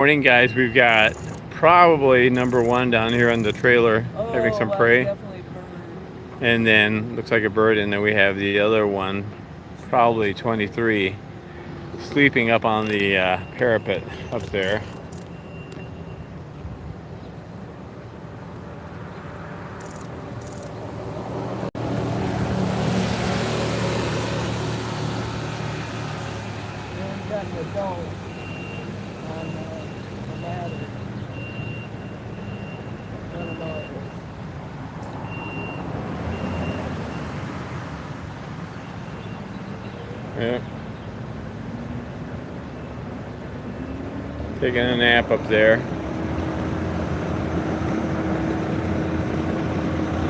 Morning, guys. We've got probably number one down here on the trailer having some prey, and then looks like a bird, and then we have the other one, probably 23, sleeping up on the parapet up there. Yep. Taking a nap up there.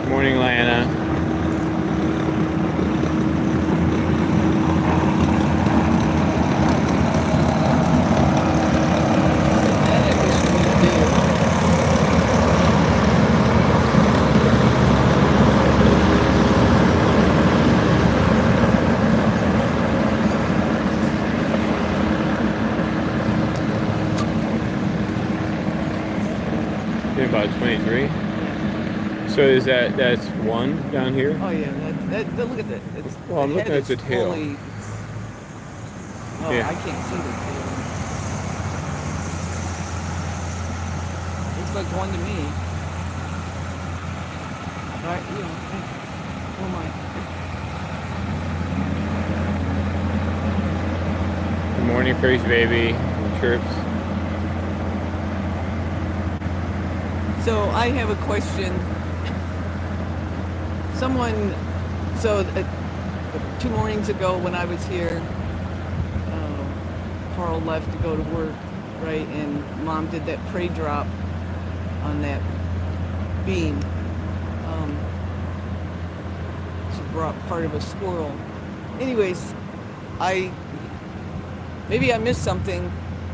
Morning, Lana. About 23. So is that's one down here? Oh yeah, look at that. Well, I'm looking at the tail. Yeah. I can't see the tail. Looks like one to me. Right, oh my. Good morning, Freeze Baby. Chirps. So I have a question. So 2 mornings ago when I was here, Karel left to go to work, right? And Mom did that prey drop on that beam. She brought part of a squirrel. Anyways, maybe I missed something.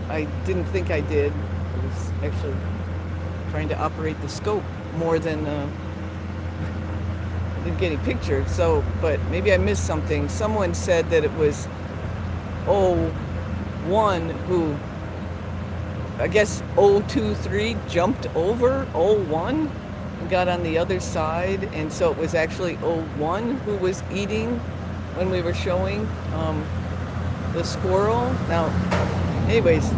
I didn't think I did. I was actually trying to operate the scope more than getting pictured. So, but maybe I missed something. Someone said that it was 01 who, I guess 023 jumped over 01 and got on the other side, and so it was actually 01 who was eating when we were showing the squirrel. Now, anyways,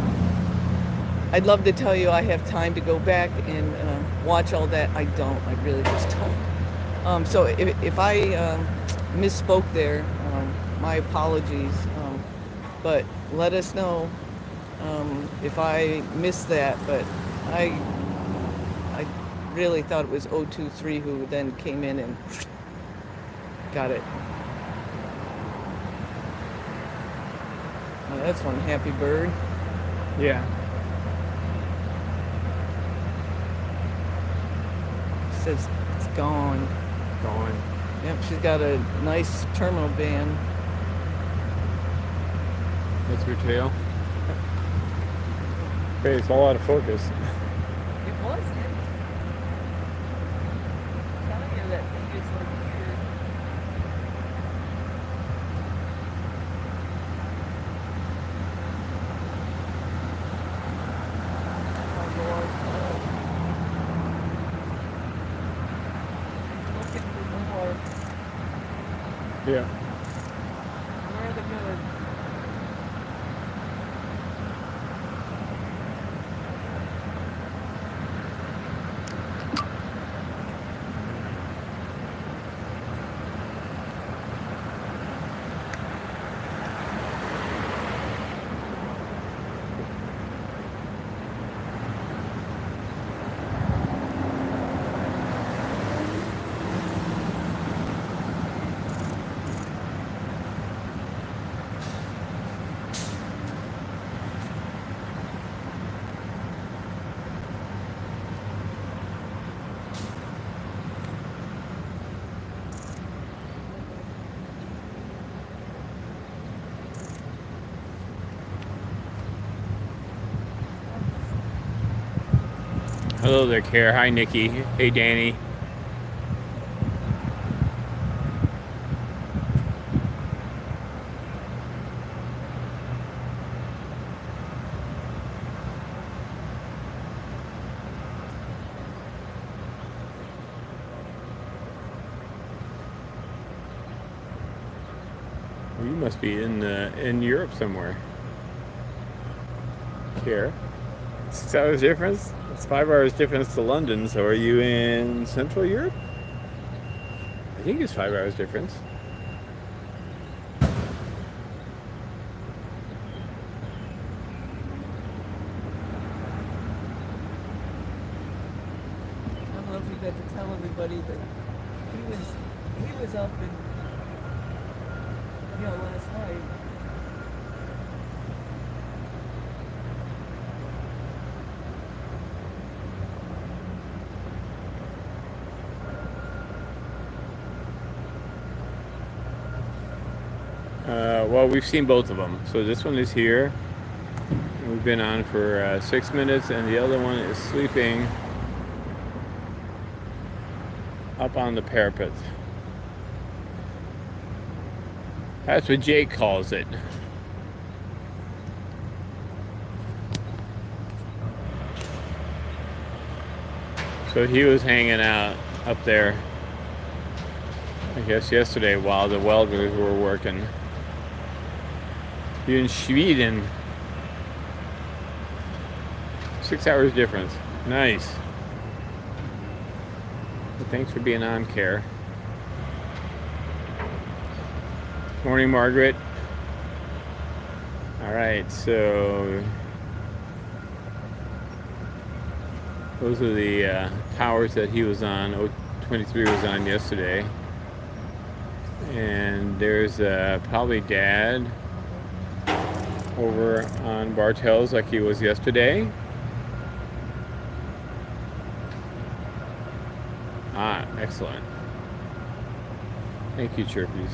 I'd love to tell you I have time to go back and watch all that. I don't. I really just don't. So if I misspoke there, my apologies. But let us know if I missed that. But I really thought it was 023 who then came in and got it. Oh, that's one happy bird. Yeah. Says it's gone. Gone. Yep, she's got a nice terminal band. That's your tail? Okay, it's all out of focus. It wasn't. I'm telling you that thing is like weird. Oh my Lord. Yeah. Where are the good? Hello there, Care. Hi, Nikki. Hey, Danny. must be in Europe somewhere. Here. 6 hours difference? It's 5 hours difference to London, so are you in Central Europe? I think it's 5 hours difference. I don't know if you got to tell everybody that he was up in, last night. Well, we've seen both of them. So this one is here. We've been on for 6 minutes, and the other one is sleeping up on the parapet. That's what Jake calls it. So he was hanging out up there, I guess yesterday, while the welders were working. You're in Sweden. 6 hours difference. Nice. Well, thanks for being on, Care. Morning, Margaret. All right, so those are the towers that he was on. O23 was on yesterday. And there's probably Dad over on Bartels like he was yesterday. Ah, excellent. Thank you, Chirpies.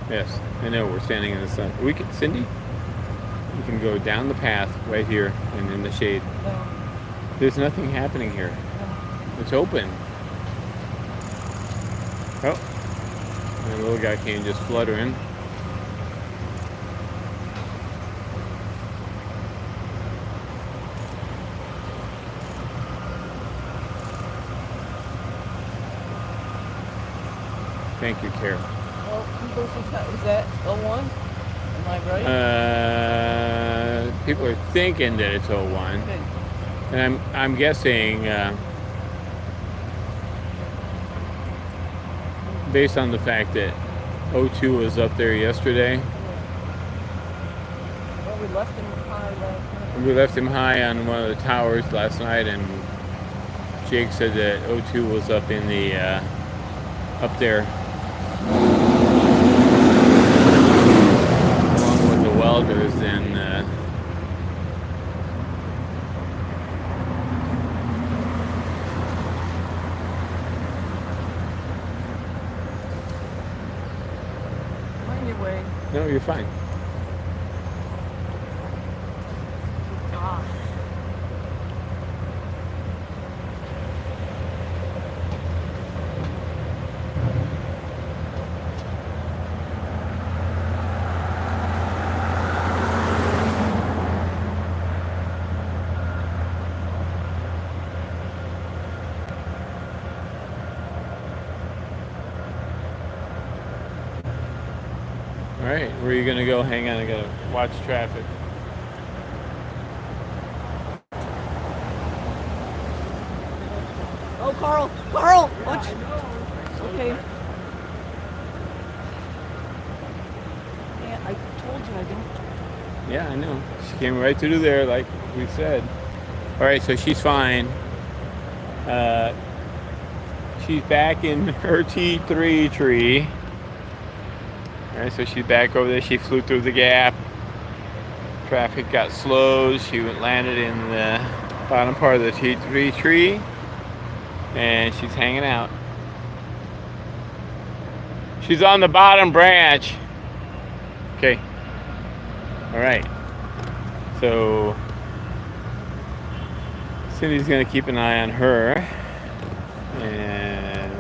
Yes, I know we're standing in the sun. We can, Cindy, you can go down the path right here and in the shade. There's nothing happening here. It's open. Oh, and the little guy came just fluttering. Thank you, Karel. Is that 01? Am I right? People are thinking that it's 01. Okay. And I'm guessing, based on the fact that 02 was up there yesterday. Well, we left him high last night. We left him high on one of the towers last night, and Jake said that 02 was up in the, up there. Along with the welders and Mind your way. no, you're fine. Gosh. All right, where are you gonna go? Hang on, I gotta watch traffic. Oh, Karel! Karel! Watch! Okay. Yeah, I told you I don't. Yeah, I know. She came right through there, like we said. All right, so she's fine. She's back in her T3 tree. All right, so she's back over there. She flew through the gap. Traffic got slowed. She landed in the bottom part of the T3 tree, and she's hanging out. She's on the bottom branch. Okay. All right. So Cindy's gonna keep an eye on her, and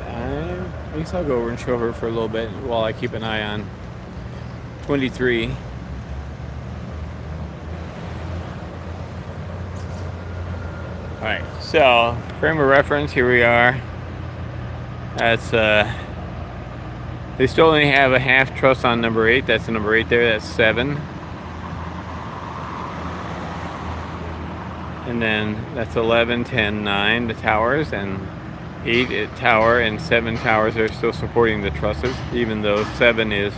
I guess I'll go over and show her for a little bit while I keep an eye on 23. So, frame of reference, here we are. That's they still only have a half truss on number 8. That's the number 8 there. That's 7. And then that's 11, 10, 9, the towers, and 8 tower and 7 towers are still supporting the trusses, even though 7 is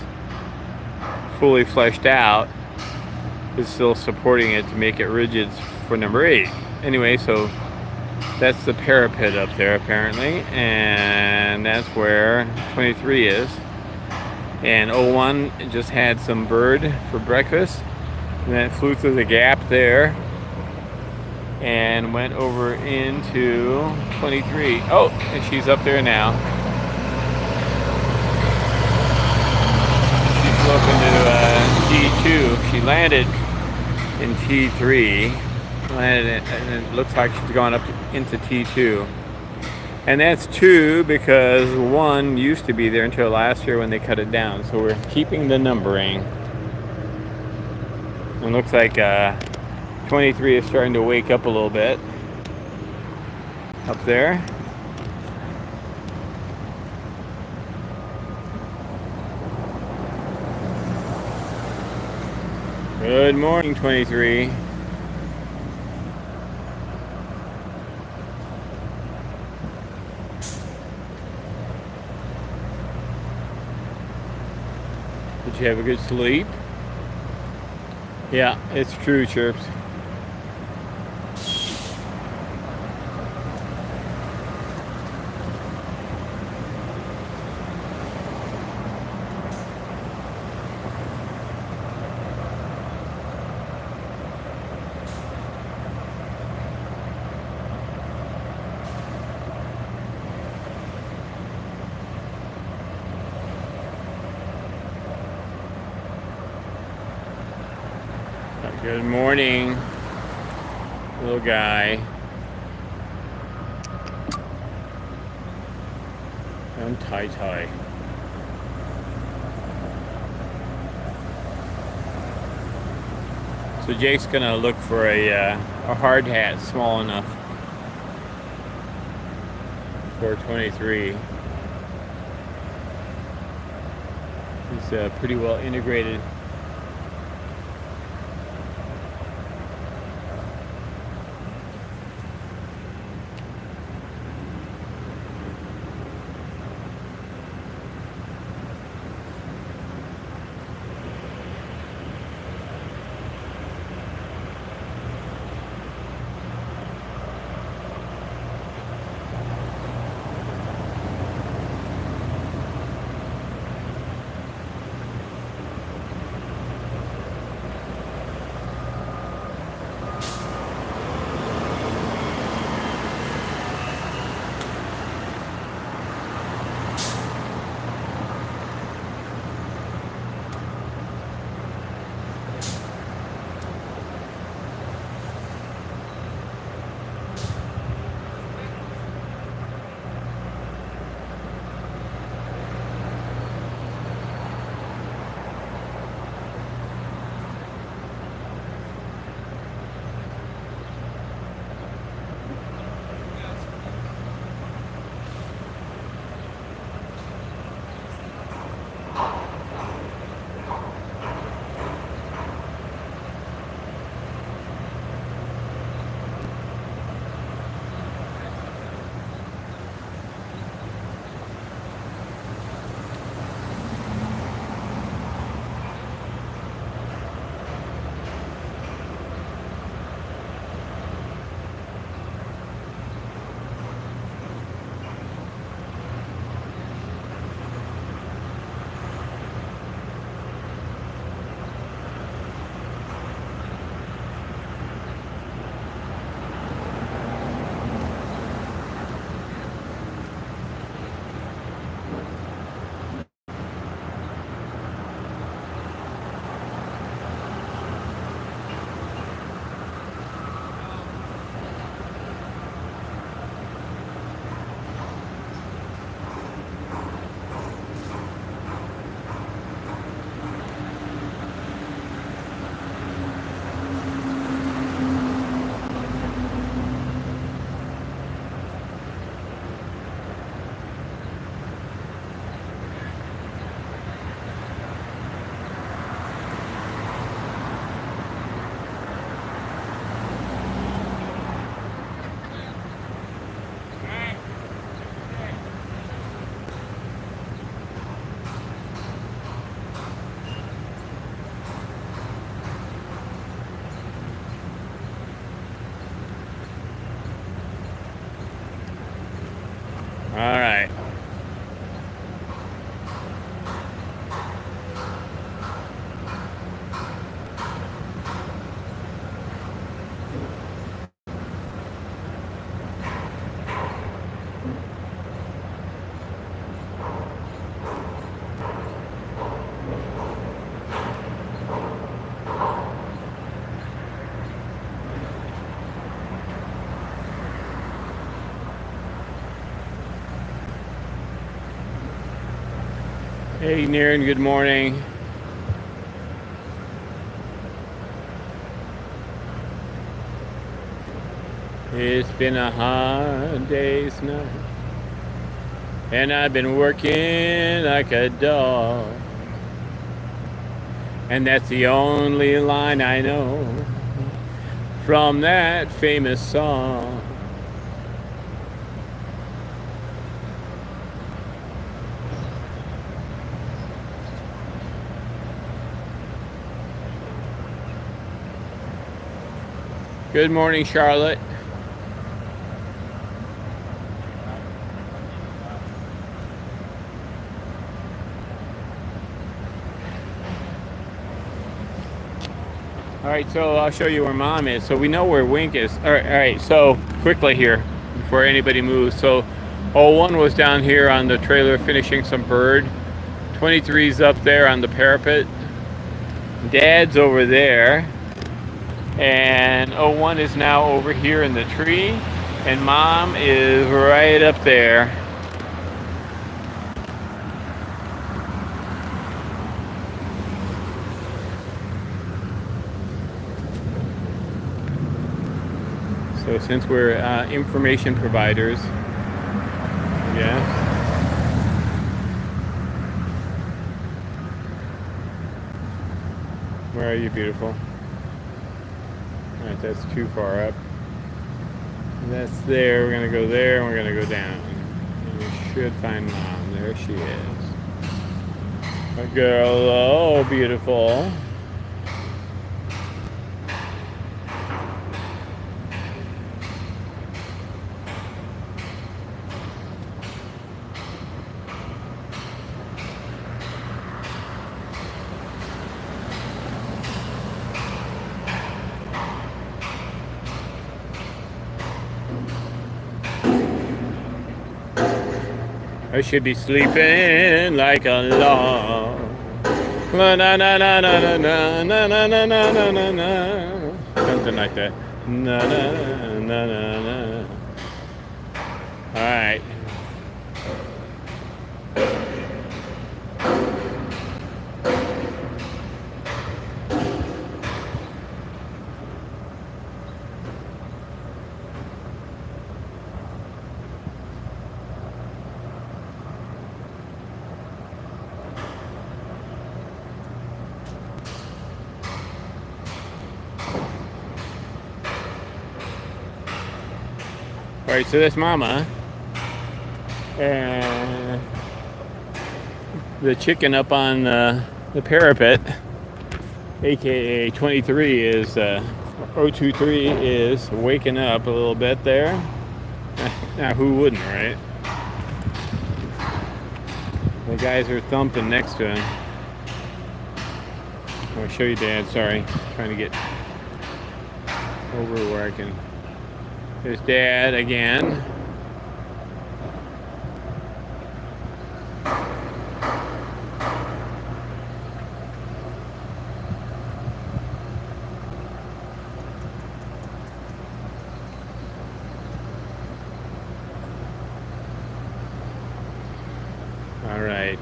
fully fleshed out. It's still supporting it to make it rigid for number 8. Anyway, so that's the parapet up there apparently, and that's where 23 is. And 01 just had some bird for breakfast, and then it flew through the gap there and went over into 23. Oh, and she's up there now. She's looking to T2. She landed in T3, and it looks like she's gone up into T2. And that's 2 because 1 used to be there until last year when they cut it down. So we're keeping the numbering. It looks like 23 is starting to wake up a little bit up there. Good morning, 23. Did you have a good sleep? Yeah, it's true, Chirps. Good morning, little guy. I'm tie-tie. So Jake's gonna look for a hard hat small enough for 23. He's pretty well integrated. Hey, Naren, good morning. It's been a hard day's night, and I've been working like a dog. And that's the only line I know from that famous song. Good morning, Charlotte. All right, so I'll show you where Mom is. So we know where Wink is. All right, so quickly here, before anybody moves. So 01 was down here on the trailer finishing some bird. 23's up there on the parapet. Dad's over there. And 01 is now over here in the tree. And Mom is right up there. So since we're information providers, yeah. Where are you, beautiful? All right, that's too far up. That's there. We're gonna go there, and we're gonna go down. And we should find Mom. There she is. A girl, oh, beautiful. I should be sleeping like a log. Na na na na na na na na na na na na. Something like that. Na na na na na. All right. All right, so that's Mama. And the chicken up on the parapet, aka 23, is O23 is waking up a little bit there. Now, who wouldn't, right? The guys are thumping next to him. I'll show you, Dad. Sorry, trying to get over where I can. There's Dad again. All right.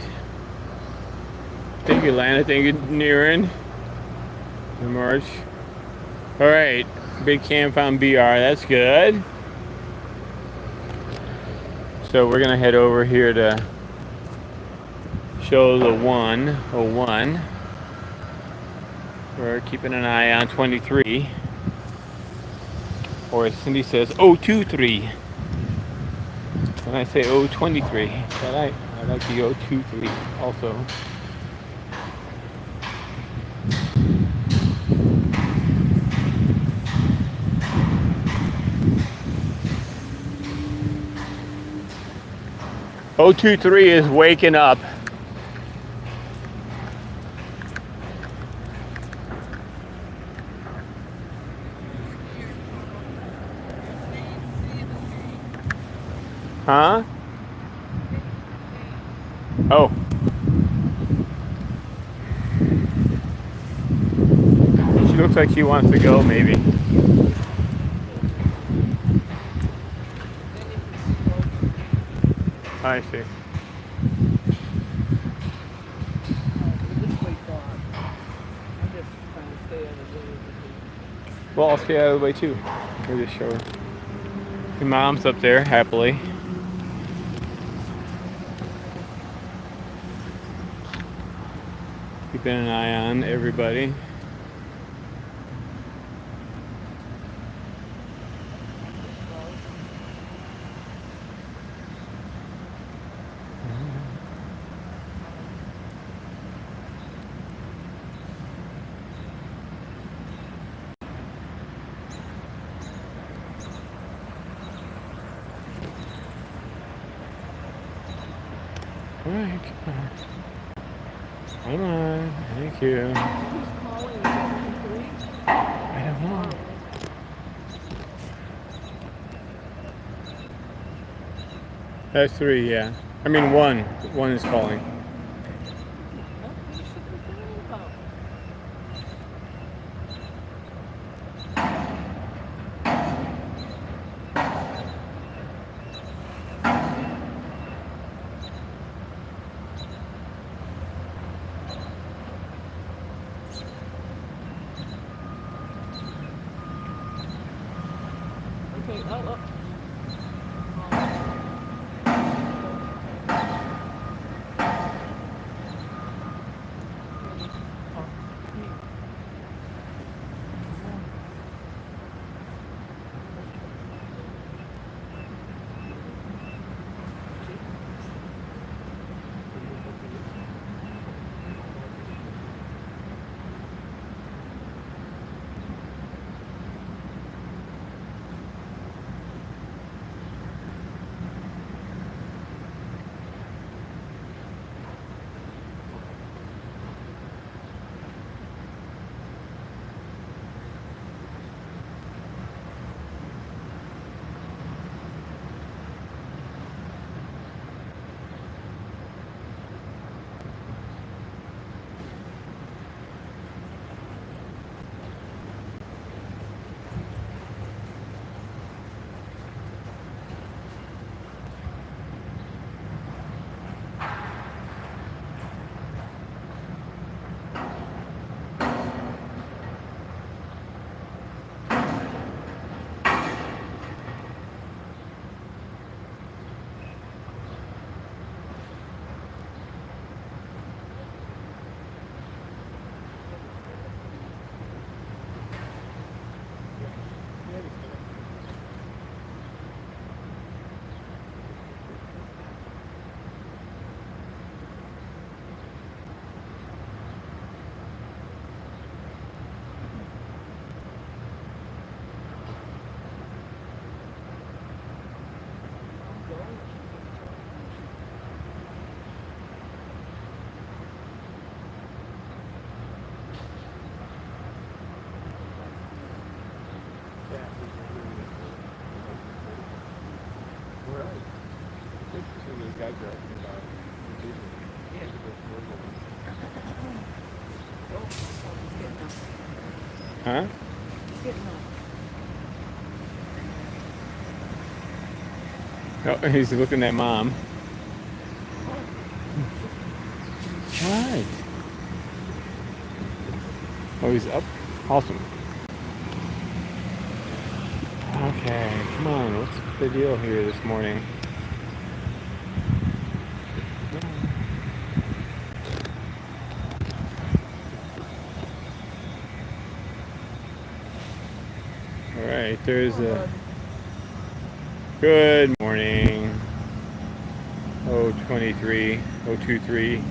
Thank you, Lana. Thank you, Niren. The March. All right. Big cam found BR. That's good. So we're gonna head over here to show the 101. We're keeping an eye on 23, or as Cindy says, 023. When I say 023, I like the 023 also. O23 is waking up. Huh? Oh. She looks like she wants to go, maybe. I see. Well, I'll stay out of the way too. We'll just show her. Your mom's up there happily. Keeping an eye on everybody. All right, come on. Come on, thank you. Who's calling? Is that 3? I don't know. That's 3, yeah. I mean 1. 1 is calling. No, you should be thinking about. Okay, oh. Huh? Oh, he's looking at Mom. All right. Oh, he's up? Awesome. Okay, come on. What's the deal here this morning? All right, there's a... Good morning. O23, O23.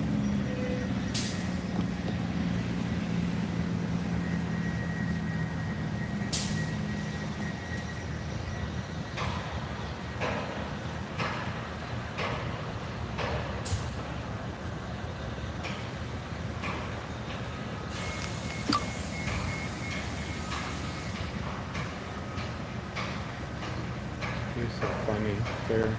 He's so funny there.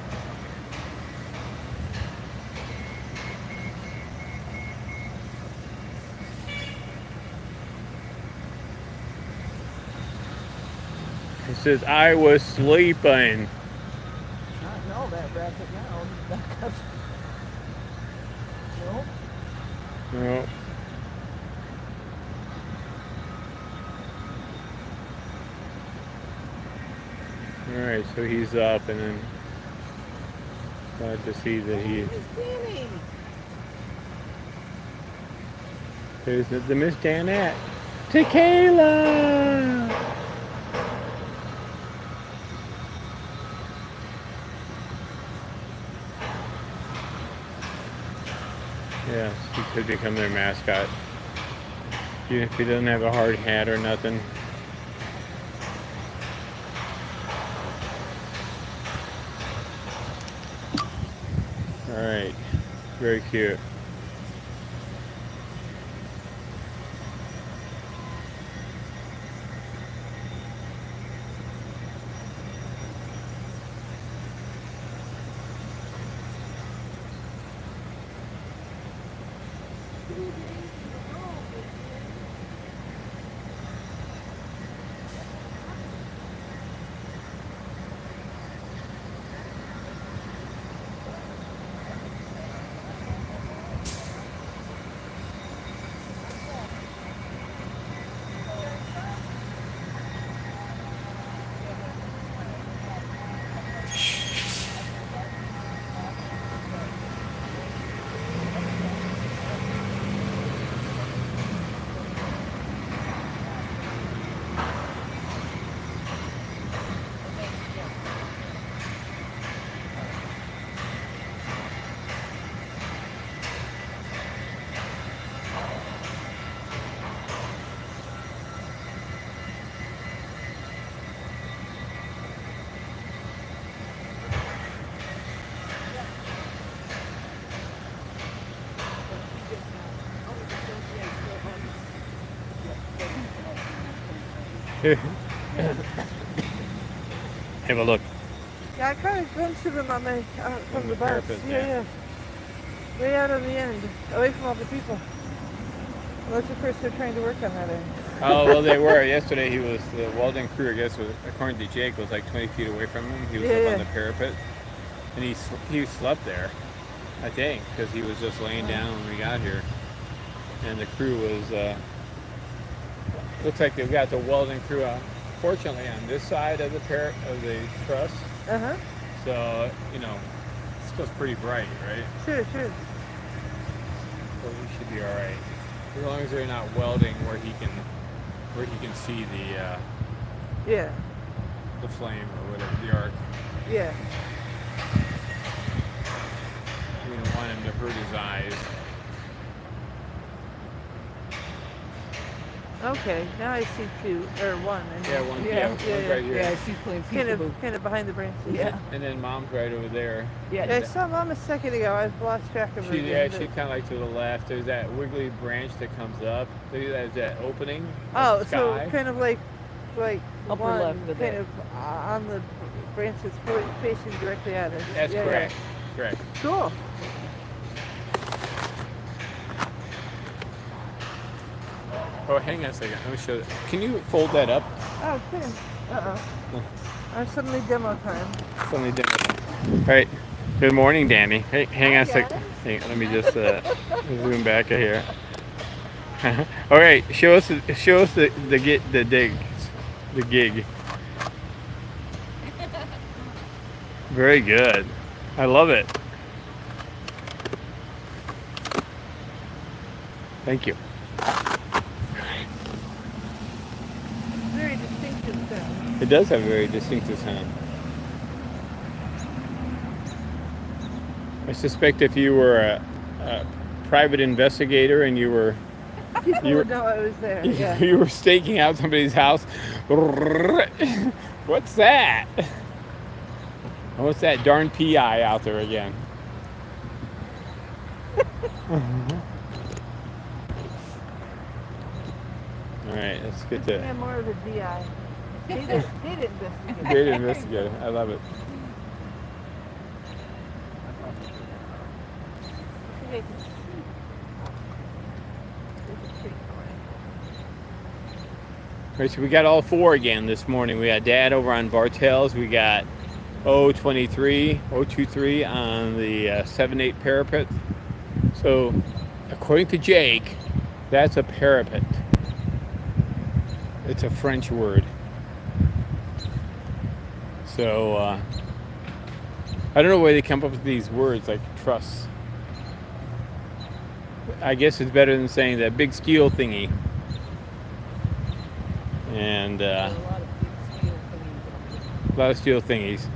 It says, I was sleeping. Not know that bracket now. Nope. No. Alright, so he's up, and then glad to see that he... There's the Miss Danette. Tequila! Yes, he could become their mascot. Even if he doesn't have a hard hat or nothing. Alright, very cute. Have a look. Yeah, I kind of glimpsed them on the from the bus. Parapet, Yeah. Way out on the end, away from all the people. Unless, of course, they're trying to work on that end. Oh, well, they were. Yesterday, the welding crew, I guess, according to Jake, was like 20 feet away from him. He was up on the parapet, and he slept there, I think, because he was just laying down when we got here. And the crew was, looks like they've got the welding crew out. Fortunately, on this side of the truss. So, you know, it's still pretty bright, right? Sure. So we should be all right, as long as they're not welding where he can see the flame or whatever, the arc. Yeah. We don't want him to hurt his eyes. Okay, now I see two, or one. And One's right here. Yeah, she's playing peekaboo. kind of behind the branches. Yeah. And then Mom's right over there. Yeah, I saw Mom a second ago. I've lost track of her. She's kind of like to the left. There's that wiggly branch that comes up. There's that opening. Oh, so kind of like Upper one, left of kind it. of on the branches facing directly at us. That's correct. Correct. Cool. Oh, hang on a second. Let me show you. Can you fold that up? Oh, kidding. I'm suddenly demo time. Suddenly different. All right. Good morning, Danny. Hey, hang on a second. Hey, let me just zoom back here. All right. Show us the gig. Very good. I love it. Thank you. Very distinctive sound. It does have a very distinctive sound. I suspect if you were a private investigator and you were People would know I was there. Yeah. you were staking out somebody's house. What's that? What's that darn PI out there again? All right, let's get to I'm more of a DI. Data investigator. data investigator. I love it. All right, so we got all four again this morning. We got Dad over on Bartels. We got O23 on the 7/8 parapet. So, according to Jake, that's a parapet. It's a French word. So I don't know why they come up with these words like truss. I guess it's better than saying that big steel thingy. And There are a lot of big steel thingies. a lot of steel thingies.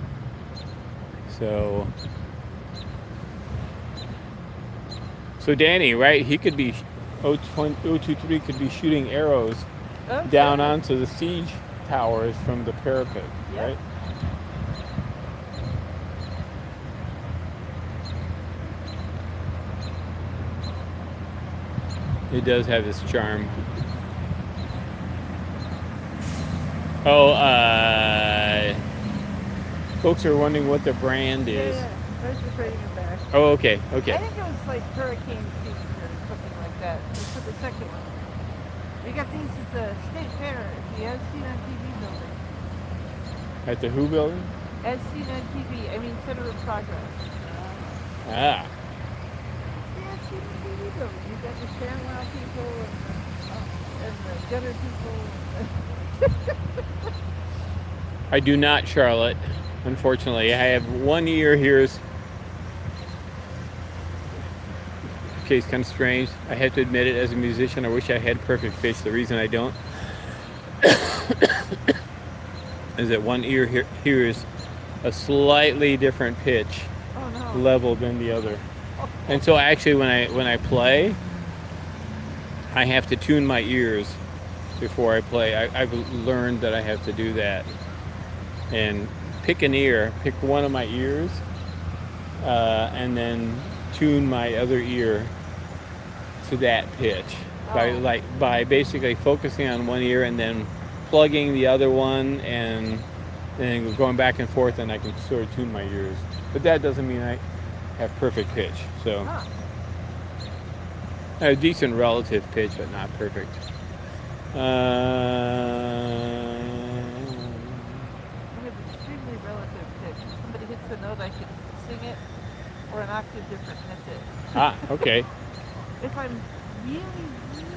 So Danny, right? He could be O23 could be shooting arrows Oh, down sure. onto the siege towers from the parapet, Yep. right? It does have its charm. Oh, folks are wondering what the brand is. Yeah. I was just reading it back. Oh, okay, I okay. think it was like hurricane season or something like that. It's for the second one. We got these at the State Fair at the As Seen on TV building. At the Who building? As Seen on TV, I mean Center of Progress. Ah, The As Seen on TV building. You got the ShamWow people and the Gunner people. I do not, Charlotte. Unfortunately, I have one ear here. Okay, it's kind of strange. I have to admit it. As a musician, I wish I had perfect pitch. The reason I don't is that one ear hears a slightly different pitch Oh no. level than the other. And so actually when I play, I have to tune my ears before I play. I've learned that I have to do that. And pick one of my ears, and then tune my other ear to that pitch by basically focusing on one ear and then plugging the other one and then going back and forth, and I can sort of tune my ears. But that doesn't mean I have perfect pitch. So Huh. a decent relative pitch, but not perfect. I have extremely relative pitch. If somebody hits a note, I can sing it or an octave different, and that's it. Ah, okay. If I'm really,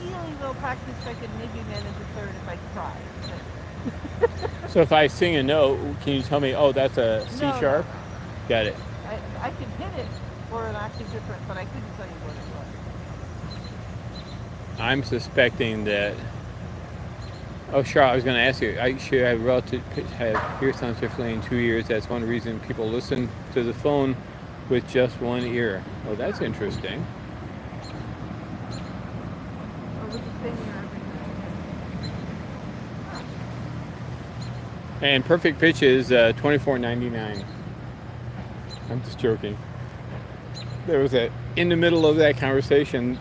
really low practice, I can maybe manage a third if I try. So if I sing a note, can you tell me, oh, that's a C No, sharp? no. Got it. I can hit it or an octave different, but I couldn't tell you what it was. I'm suspecting that. Oh, Charlotte, I was going to ask you. I should have relative pitch have ear sounds differently in 2 ears. That's one reason people listen to the phone with just one ear. Oh, that's interesting. Or with the same ear every night. And perfect pitch is $24.99. I'm just joking. There was in the middle of that conversation,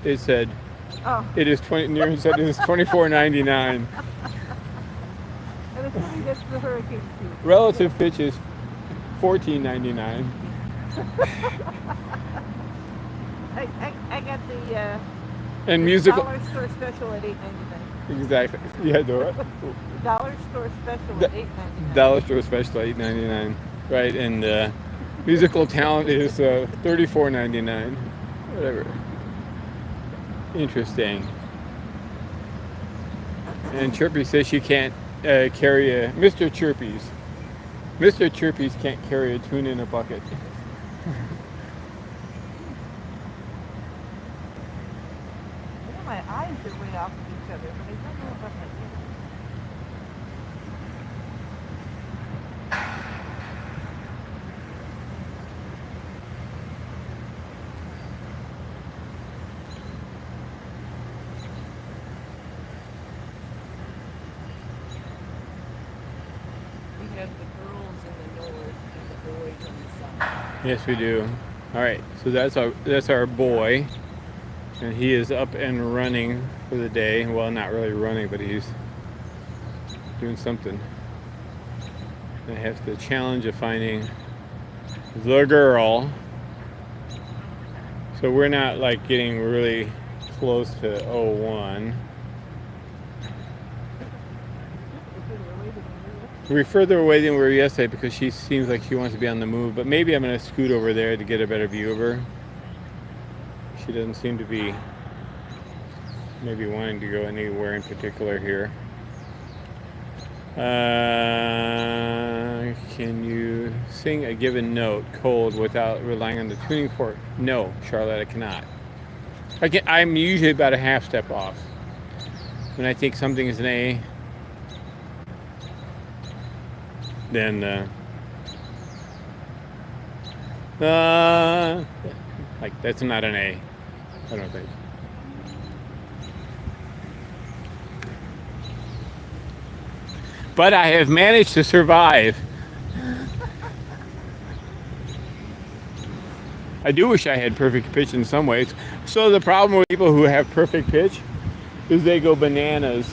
it said Oh, it is Near said it is $24.99. and assuming that's the hurricane season. Relative pitch is $14.99. I got the And musical. dollar store special at $8.99. Exactly. Yeah, the Dollar store special at $8.99. dollar store special $8.99. Right, and musical talent is $34.99. Whatever. Interesting. And Chirpy says she can't carry a Mr. Chirpy's. Mr. Chirpy's can't carry a tune in a bucket. I know my eyes are way off of each other, but I don't know about my ears. We have the girls in the north and the boys on the south. Yes, we do. All right, so that's our boy, and he is up and running for the day. Well, not really running, but he's doing something. I have the challenge of finding the girl. So we're not like getting really close to 01. We're further away than we were yesterday because she seems like she wants to be on the move, but maybe I'm going to scoot over there to get a better view of her. She doesn't seem to be maybe wanting to go anywhere in particular here. Can you sing a given note cold without relying on the tuning fork? No, Charlotte, I cannot. I'm usually about a half step off. When I think something is an A, then like that's not an A, I don't think. But I have managed to survive. I do wish I had perfect pitch in some ways. So the problem with people who have perfect pitch is they go bananas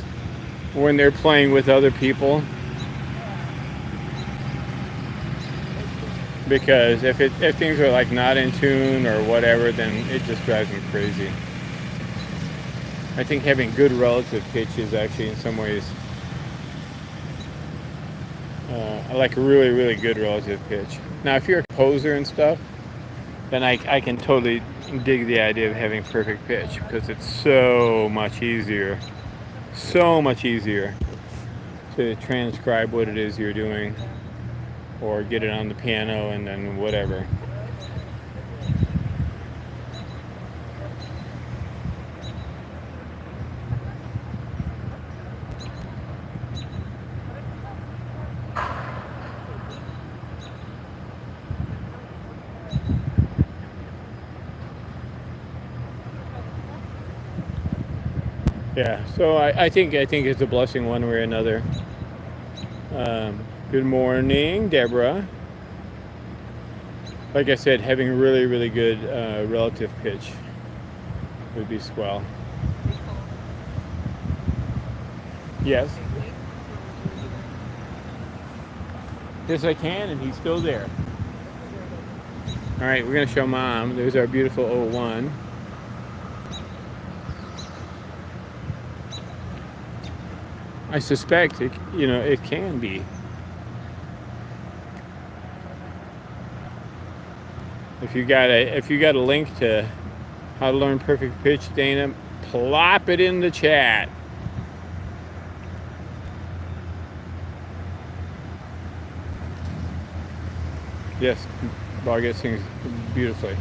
when they're playing with other people. Because if things are like not in tune or whatever, then it just drives me crazy. I think having good relative pitch is actually in some ways I like really, really good relative pitch. Now, if you're a composer and stuff, then I can totally dig the idea of having perfect pitch because it's so much easier to transcribe what it is you're doing or get it on the piano and then whatever. Yeah, so I think it's a blessing one way or another. Good morning, Deborah. Like I said, having really, really good relative pitch would be swell. Yes. Yes, I can, and he's still there. All right, we're gonna show Mom. There's our beautiful 01. I suspect it can be. If you got a link to how to learn perfect pitch, Dana, plop it in the chat. Yes, BOGette sings beautifully.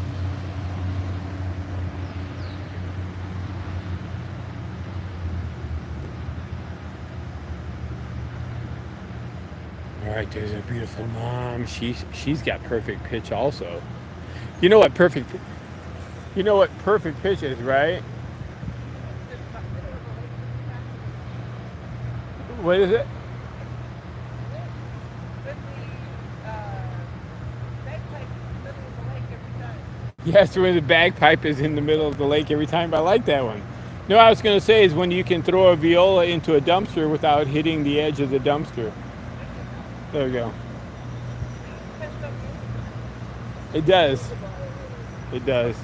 All right, there's a beautiful Mom. She's got perfect pitch also. You know what perfect pitch is, right? What is it? Yes, when the bagpipe is in the middle of the lake every time. I like that one. No, I was going to say is when you can throw a viola into a dumpster without hitting the edge of the dumpster. There we go. It does. It does.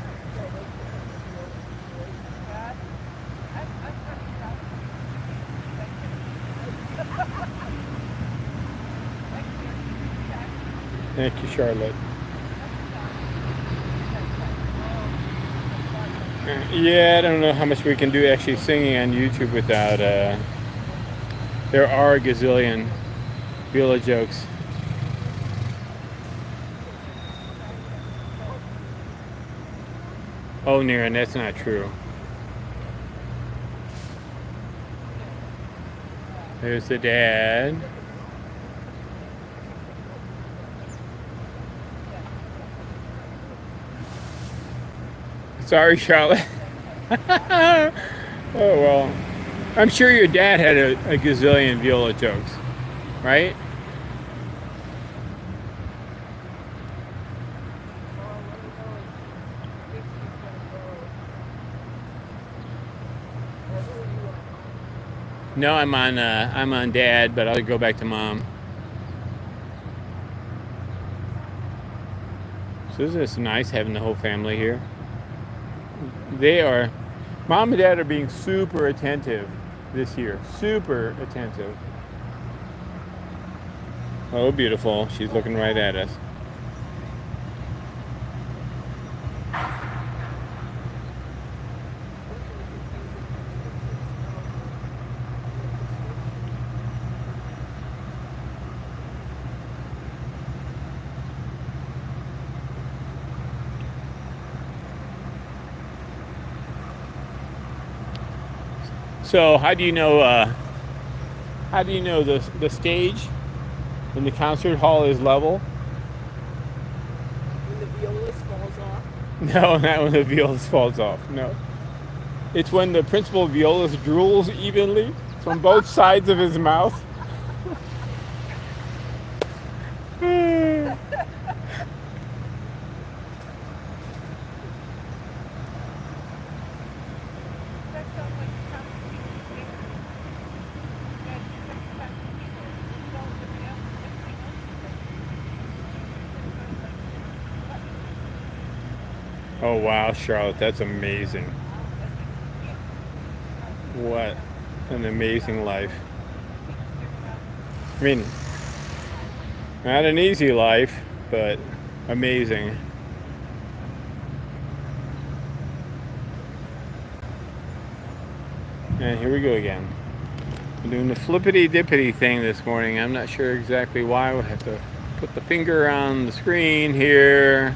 Thank you, Charlotte. Yeah, I don't know how much we can do actually singing on YouTube without, there are a gazillion viola jokes. Oh, Niran, that's not true. There's the dad. Sorry, Charlotte. Oh, well. I'm sure your dad had a gazillion viola jokes, right? No, I'm on Dad, but I'll go back to Mom. So isn't this nice having the whole family here? Mom and Dad are being super attentive this year. Super attentive. Oh, beautiful. She's looking right at us. So how do you know the stage in the concert hall is level? When the violist falls off. No, not when the violist falls off. No. It's when the principal violist drools evenly from both sides of his mouth. That sounds like the kind of people here. That 65 people who don't everybody else Oh wow, Charlotte, that's amazing. What an amazing life. I mean, not an easy life, but amazing. And here we go again. I'm doing the flippity dippity thing this morning. I'm not sure exactly why. We'll have to put the finger on the screen here.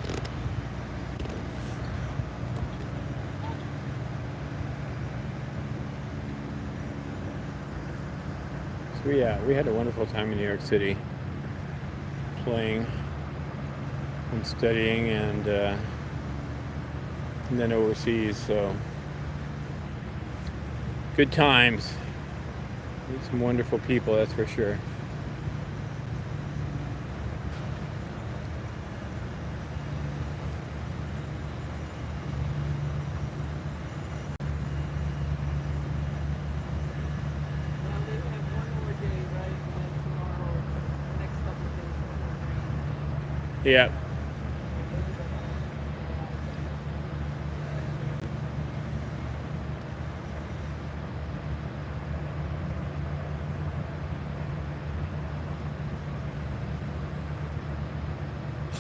So yeah, we had a wonderful time in New York City, playing and studying, and then overseas. So good times. Meet some wonderful people, that's for sure. Well, they have one more day, right? And then tomorrow, the next couple of days. Yeah.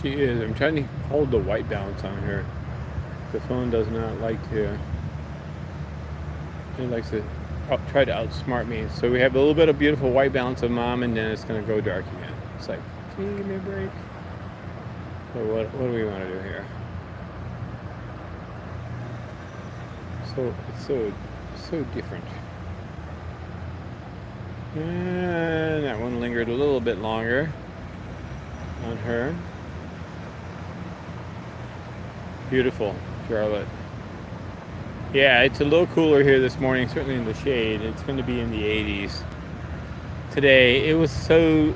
She is. I'm trying to hold the white balance on her. The phone does not like to. It likes to try to outsmart me. So we have a little bit of beautiful white balance of mom, and then it's going to go dark again. It's like, can you give me a break? So what do we want to do here? So it's so different. And that one lingered a little bit longer on her. Beautiful, Charlotte. Yeah, it's a little cooler here this morning, certainly in the shade. It's going to be in the 80s. Today, it was so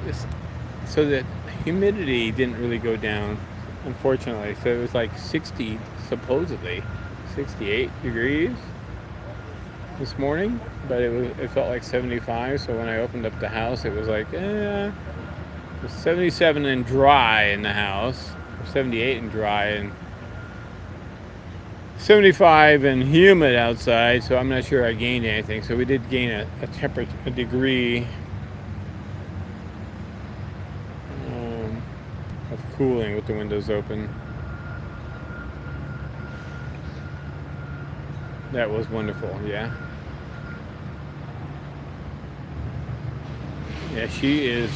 that humidity didn't really go down, unfortunately. So it was like 60, supposedly, 68 degrees this morning, but it felt like 75. So when I opened up the house, it was like, it was 77 and dry in the house, or 78 and dry, and 75 and humid outside, so I'm not sure I gained anything. So we did gain a temperature, a degree of cooling with the windows open. That was wonderful, yeah. Yeah, she is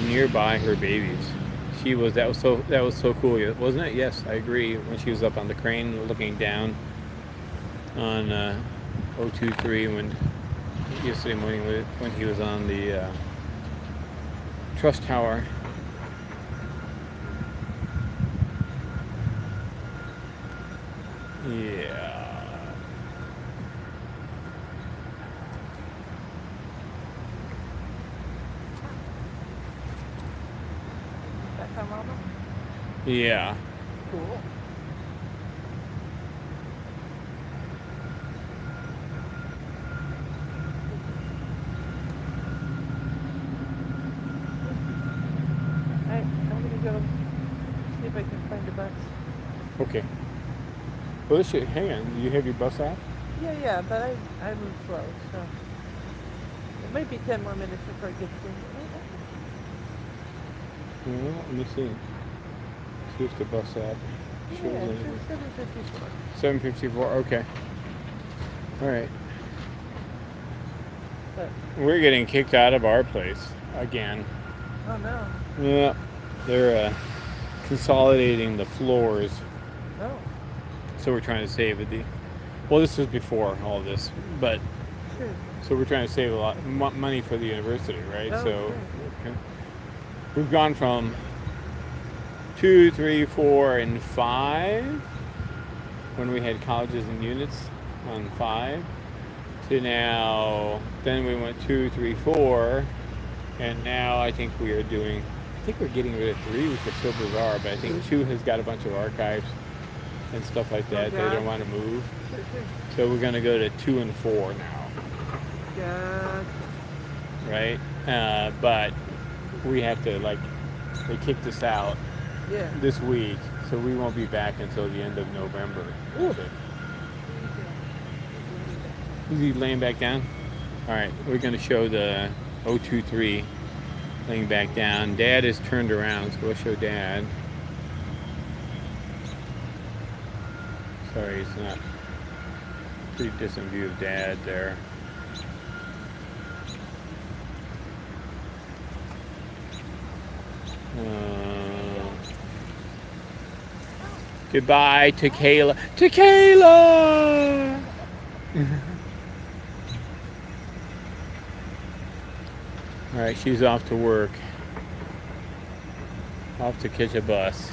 nearby her babies. That was so cool, wasn't it? Yes, I agree. When she was up on the crane looking down on O23 yesterday morning when he was on the truss tower. Yeah. That time, Robert? Yeah. Cool. Alright, I'm gonna go see if I can find a bus. Okay. Well, hang on. You have your bus app? Yeah, but I move slow, so it might be 10 more minutes before it gets in. Well, let me see. See if the bus app shows Yeah, it anything. says 7:54. 7:54. Okay. All right. But We're getting kicked out of our place again. oh no. Yeah. They're consolidating the floors, Oh. so we're trying to save it. Well, this was before all this, but good. So we're trying to save a lot money for the university, right? Oh, So good. okay. We've gone from 2, 3, 4, and 5 when we had colleges and units on 5 to now. Then we went 2, 3, 4, and now I think we are doing. I think we're getting rid of 3, which is so bizarre. But I think 2 has got a bunch of archives and stuff like that. They don't want to move. So we're going to go to 2 and 4 now. Gotcha. Right? But we have to, like, they kicked us out Yeah. this week, so we won't be back until the end of November. Ooh. Is he laying back down? All right, we're going to show the O23 laying back down. Dad is turned around, so we'll show Dad. Sorry, it's not. Pretty distant view of Dad there. Goodbye to Kayla. To Kayla! All right, she's off to work. Off to catch a bus.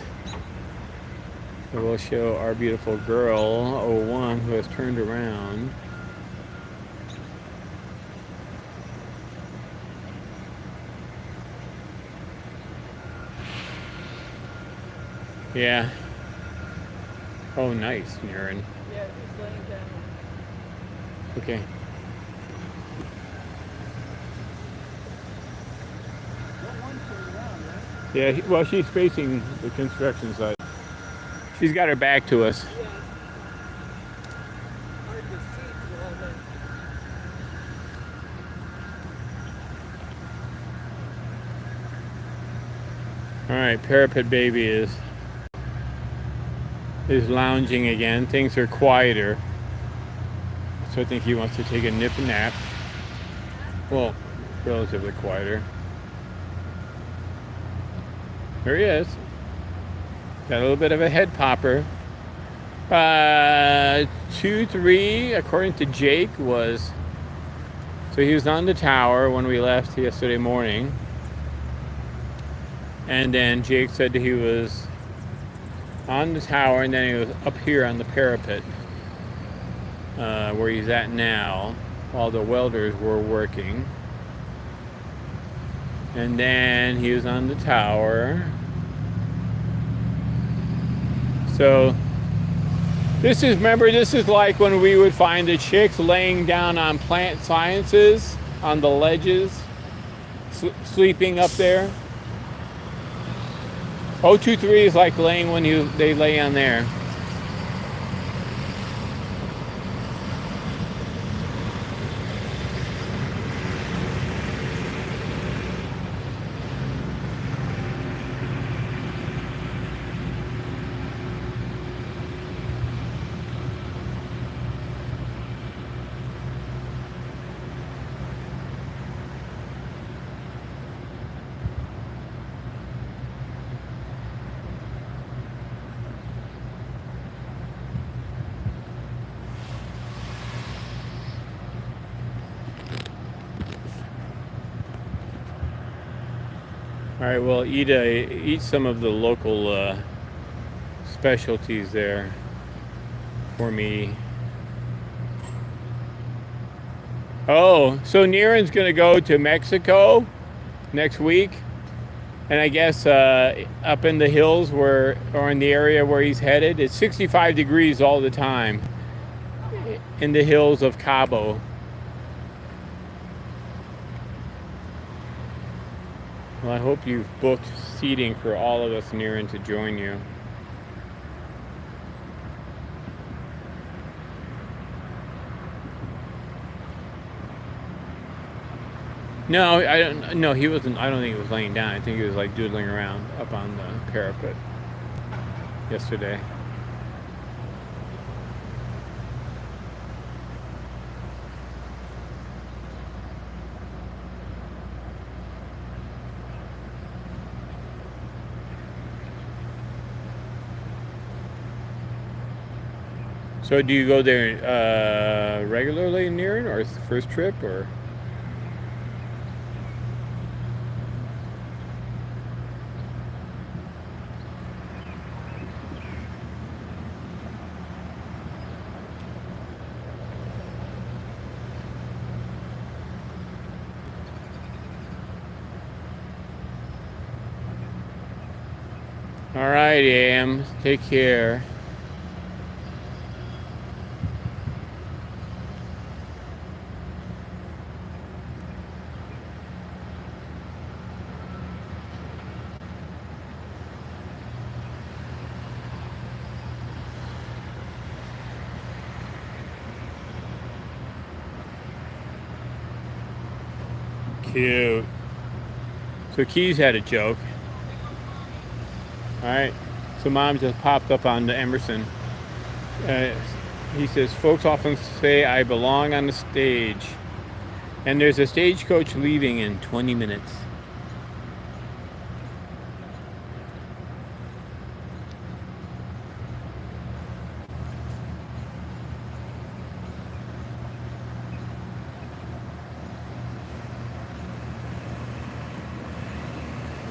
So we'll show our beautiful girl, 01, who has turned around. Yeah. Oh, nice, Naren. Yeah, it's laying down. Okay. Yeah, well, she's facing the construction site. She's got her back to us. Yeah. Hard to see through all that. All right, Parapet Baby is lounging again. Things are quieter, so I think he wants to take a nap. Well, relatively quieter. There he is. Got a little bit of a head popper. 2, 3, according to Jake, was. So he was on the tower when we left yesterday morning. And then Jake said he was on the tower, and then he was up here on the parapet, where he's at now, while the welders were working. And then he was on the tower. So this is like when we would find the chicks laying down on plant sciences on the ledges, sleeping up there. O23 is like laying when they lay on there. All right, well, eat some of the local specialties there for me. Oh, so Niren's gonna go to Mexico next week, and I guess up in the hills or in the area where he's headed, it's 65 degrees all the time in the hills of Cabo. Well, I hope you've booked seating for all of us, Niren, to join you. No, I don't. No, he wasn't. I don't think he was laying down. I think he was like doodling around up on the parapet yesterday. So do you go there regularly near it, or it's the first trip, or? All right, Am. Take care. Cute. So Keys had a joke. All right. So Mom just popped up on the Emerson. He says, folks often say I belong on the stage. And there's a stagecoach leaving in 20 minutes.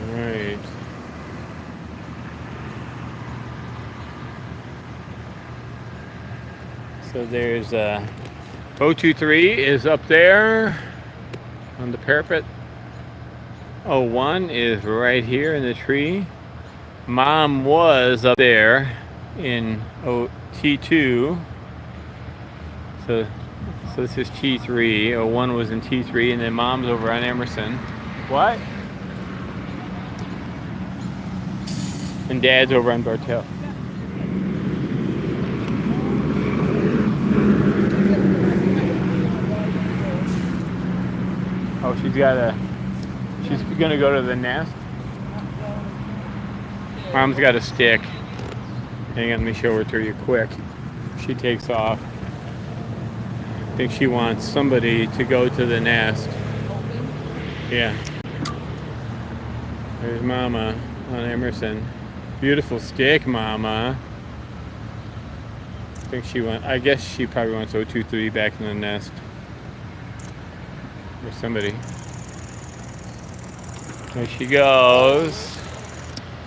All right. So there's O23 is up there on the parapet. O1 is right here in the tree. Mom was up there in T2. So this is T3. O1 was in T3, and then Mom's over on Emerson. What? And Dad's over on Bartels. Oh, she's gonna go to the nest. Mom's got a stick. Hang on, let me show her to you quick. She takes off. I think she wants somebody to go to the nest. Yeah. There's Mama on Emerson. Beautiful stick, Mama. I guess she probably wants O23 back in the nest. Or somebody. There she goes.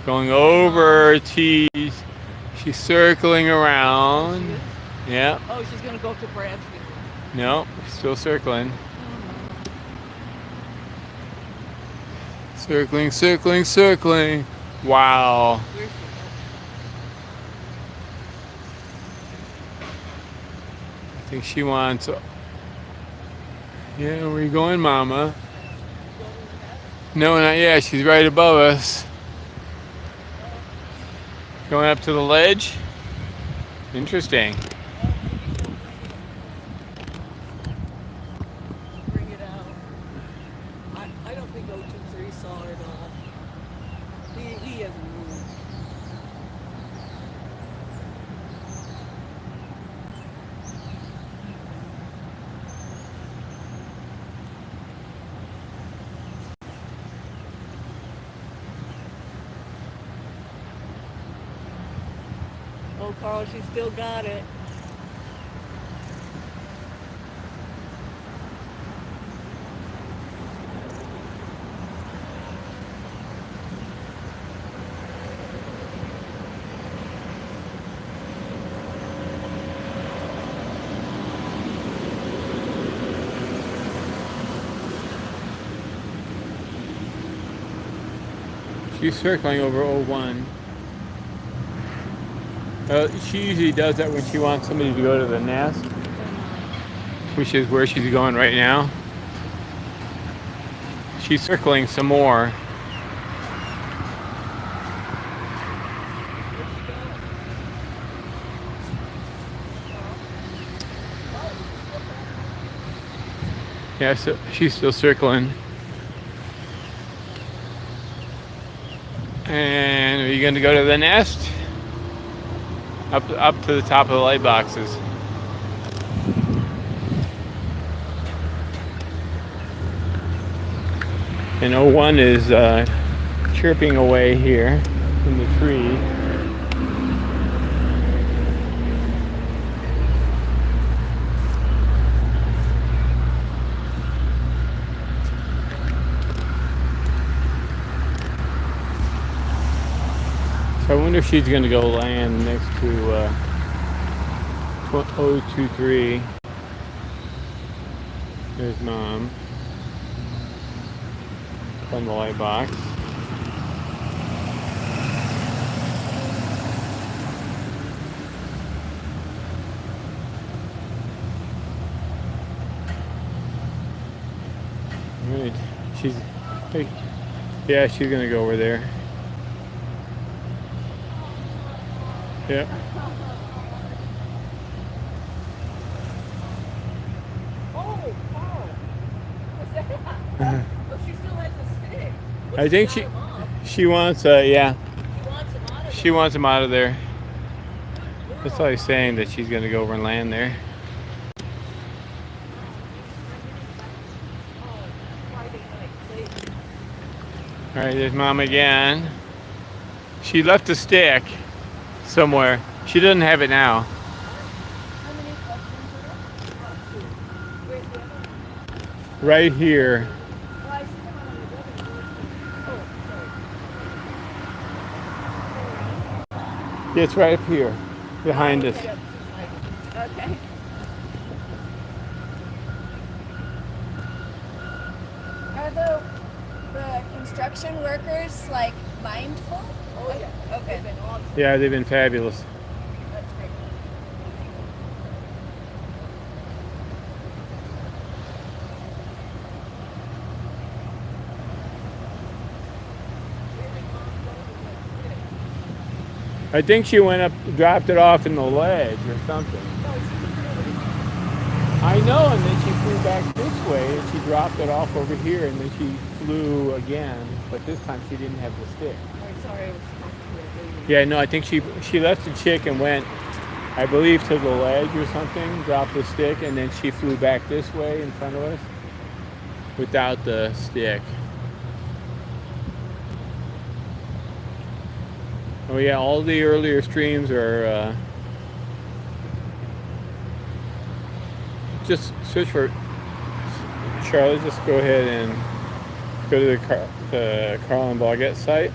Going over T's. She's circling around. Yeah. Oh, she's gonna go to Bradfield. No, still circling. Circling, circling, circling. Wow. I think she wants. Yeah, where you going, Mama? No, not yet. She's right above us. Going up to the ledge? Interesting. Bring it out. I don't think O23 saw her at all. He hasn't moved. Oh, Karel, she still got it. She's circling over O1. She usually does that when she wants somebody to go to the nest, which is where she's going right now. She's circling some more. Yeah, so she's still circling. And are you going to go to the nest? Up to the top of the light boxes. And O1 is chirping away here in the tree. wonder if she's going to go land next to O23. There's Mom on the light box. Right. Yeah, she's going to go over there. Yep. Oh, wow. What's that? Oh, she still has a stick. I think she wants yeah. She wants him out of there. That's why he's saying that she's going to go over and land there. All right, there's Mom again. She left a stick somewhere. She doesn't have it now. Right here. It's right up here, behind us. Okay. Are the construction workers like mindful? Oh, yeah. Okay. They've been awesome. Yeah, they've been fabulous. That's great. I think she went up, dropped it off in the ledge or something. I know, and then she flew back this way, and she dropped it off over here, and then she flew again, but this time she didn't have the stick. I'm sorry, I was talking to a lady. Yeah, no, I think she left the chick and went, I believe, to the ledge or something, dropped the stick, and then she flew back this way in front of us without the stick. Oh yeah, all the earlier streams are just search for Charlie. Just go ahead and go to the Karel and BOGette site,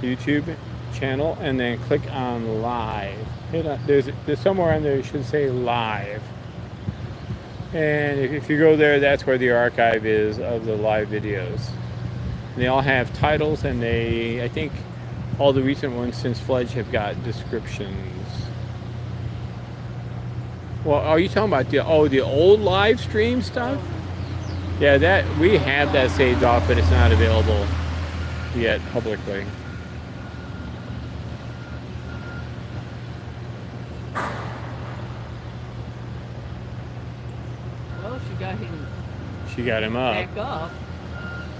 YouTube channel, and then click on live. There's somewhere on there you should say live, and if you go there, that's where the archive is of the live videos. And they all have titles, and I think all the recent ones since Fledge have got descriptions. Well, are you talking about the old live stream stuff? Yeah, that we have that saved off, but it's not available yet publicly. Well, she got him She got him up. back up,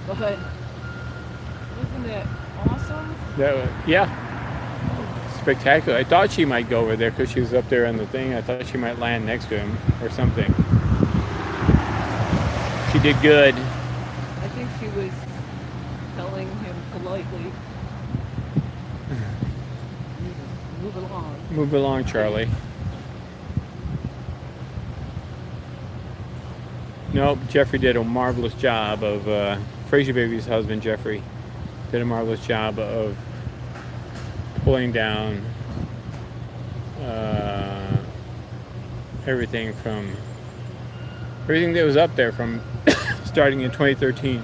but wasn't it awesome? Yeah. Spectacular. I thought she might go over there because she was up there on the thing. I thought she might land next to him or something. She did good. I think she was telling him politely, move along. Move along, Charlie. Nope, Jeffrey did a marvelous job of, Fraser Baby's husband, Jeffrey, did a marvelous job of pulling down everything that was up there from starting in 2013.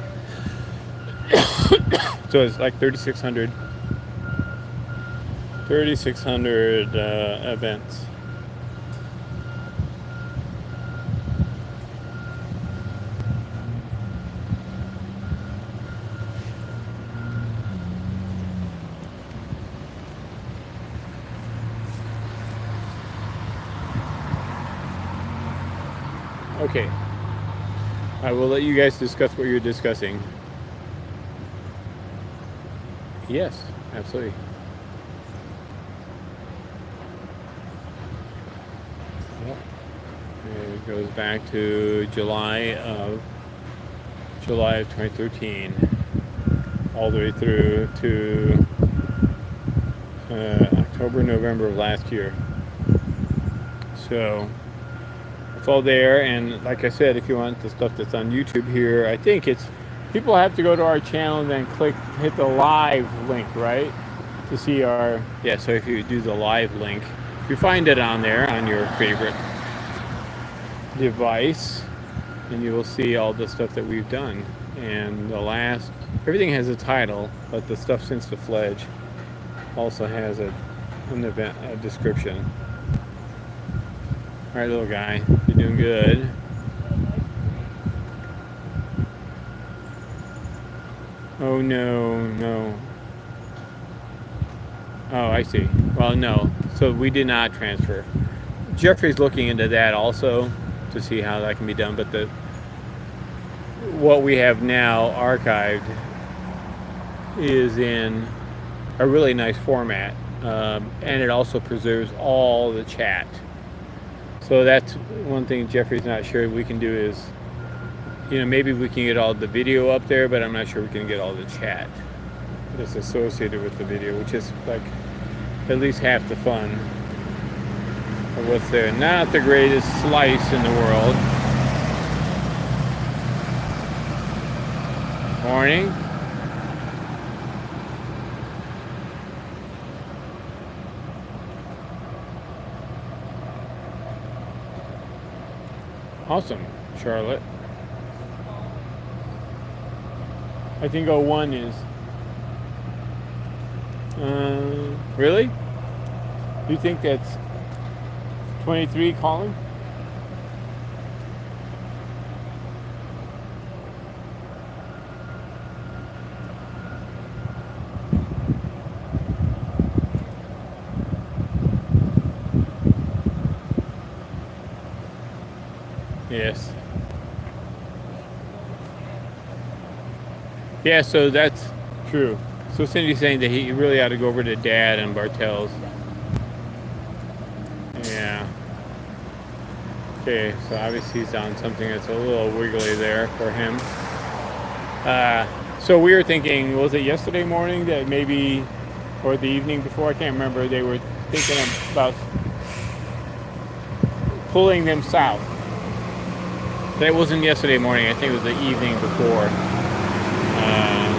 So it's like 3,600 events. Okay, I will let you guys discuss what you're discussing. Yes, absolutely. Yep. It goes back to July of 2013, all the way through to October, November of last year. So it's all there, and like I said, if you want the stuff that's on YouTube here, I think it's people have to go to our channel and then hit the live link, right? to see our, yeah, so if you do the live link, if you find it on there on your favorite device, and you will see all the stuff that we've done. And the last, everything has a title, but the stuff since the Fledge also has an event, a description. All right, little guy, you're doing good. Oh no, no. Oh, I see. Well, no. So we did not transfer. Jeffrey's looking into that also to see how that can be done. But what we have now archived is in a really nice format, and it also preserves all the chat. So that's one thing Jeffrey's not sure we can do is, you know, maybe we can get all the video up there, but I'm not sure we can get all the chat that's associated with the video, which is like at least half the fun of what's there. Not the greatest slice in the world. Morning. Awesome, Charlotte. I think 01 is. Really? You think that's 23 calling? Yes. Yeah, so that's true. So Cindy's saying that he really ought to go over to Dad and Bartels. Yeah. Okay, so obviously he's on something that's a little wiggly there for him. So we were thinking, was it yesterday morning that maybe, or the evening before, I can't remember, they were thinking about pulling them south. That wasn't yesterday morning, I think it was the evening before.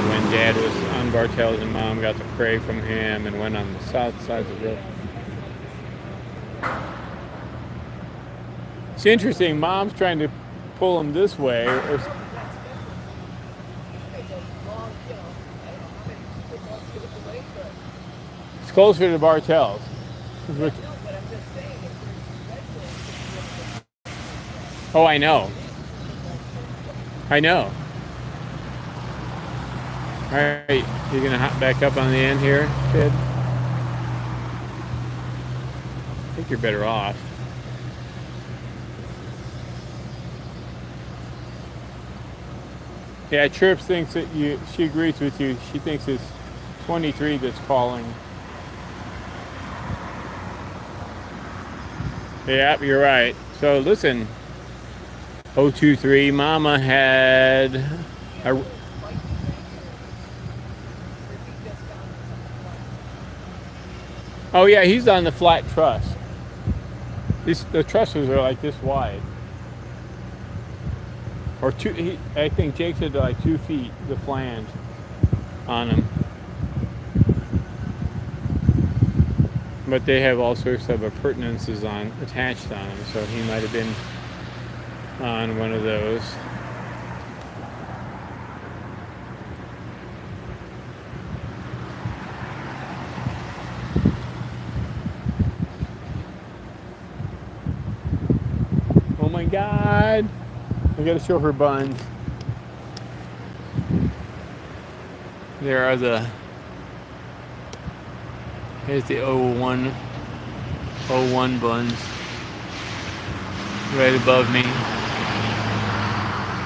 When Dad was on Bartels and Mom got to pray from him and went on the south side of the road. It's interesting, Mom's trying to pull him this way. It's closer to Bartels. Oh, I know. I know. All right, you're gonna hop back up on the end here, kid? I think you're better off. Yeah, Trips thinks that she agrees with you. She thinks it's 23 that's calling. Yeah, you're right. So listen, 023, Mama had a... Oh yeah, he's on the flat truss. The trusses are like this wide. Or I think Jake said they're like 2 feet, the flange on them. But they have all sorts of appurtenances attached on them, so he might have been on one of those. Oh my God! I gotta show her buns. There are here's the 01 buns right above me.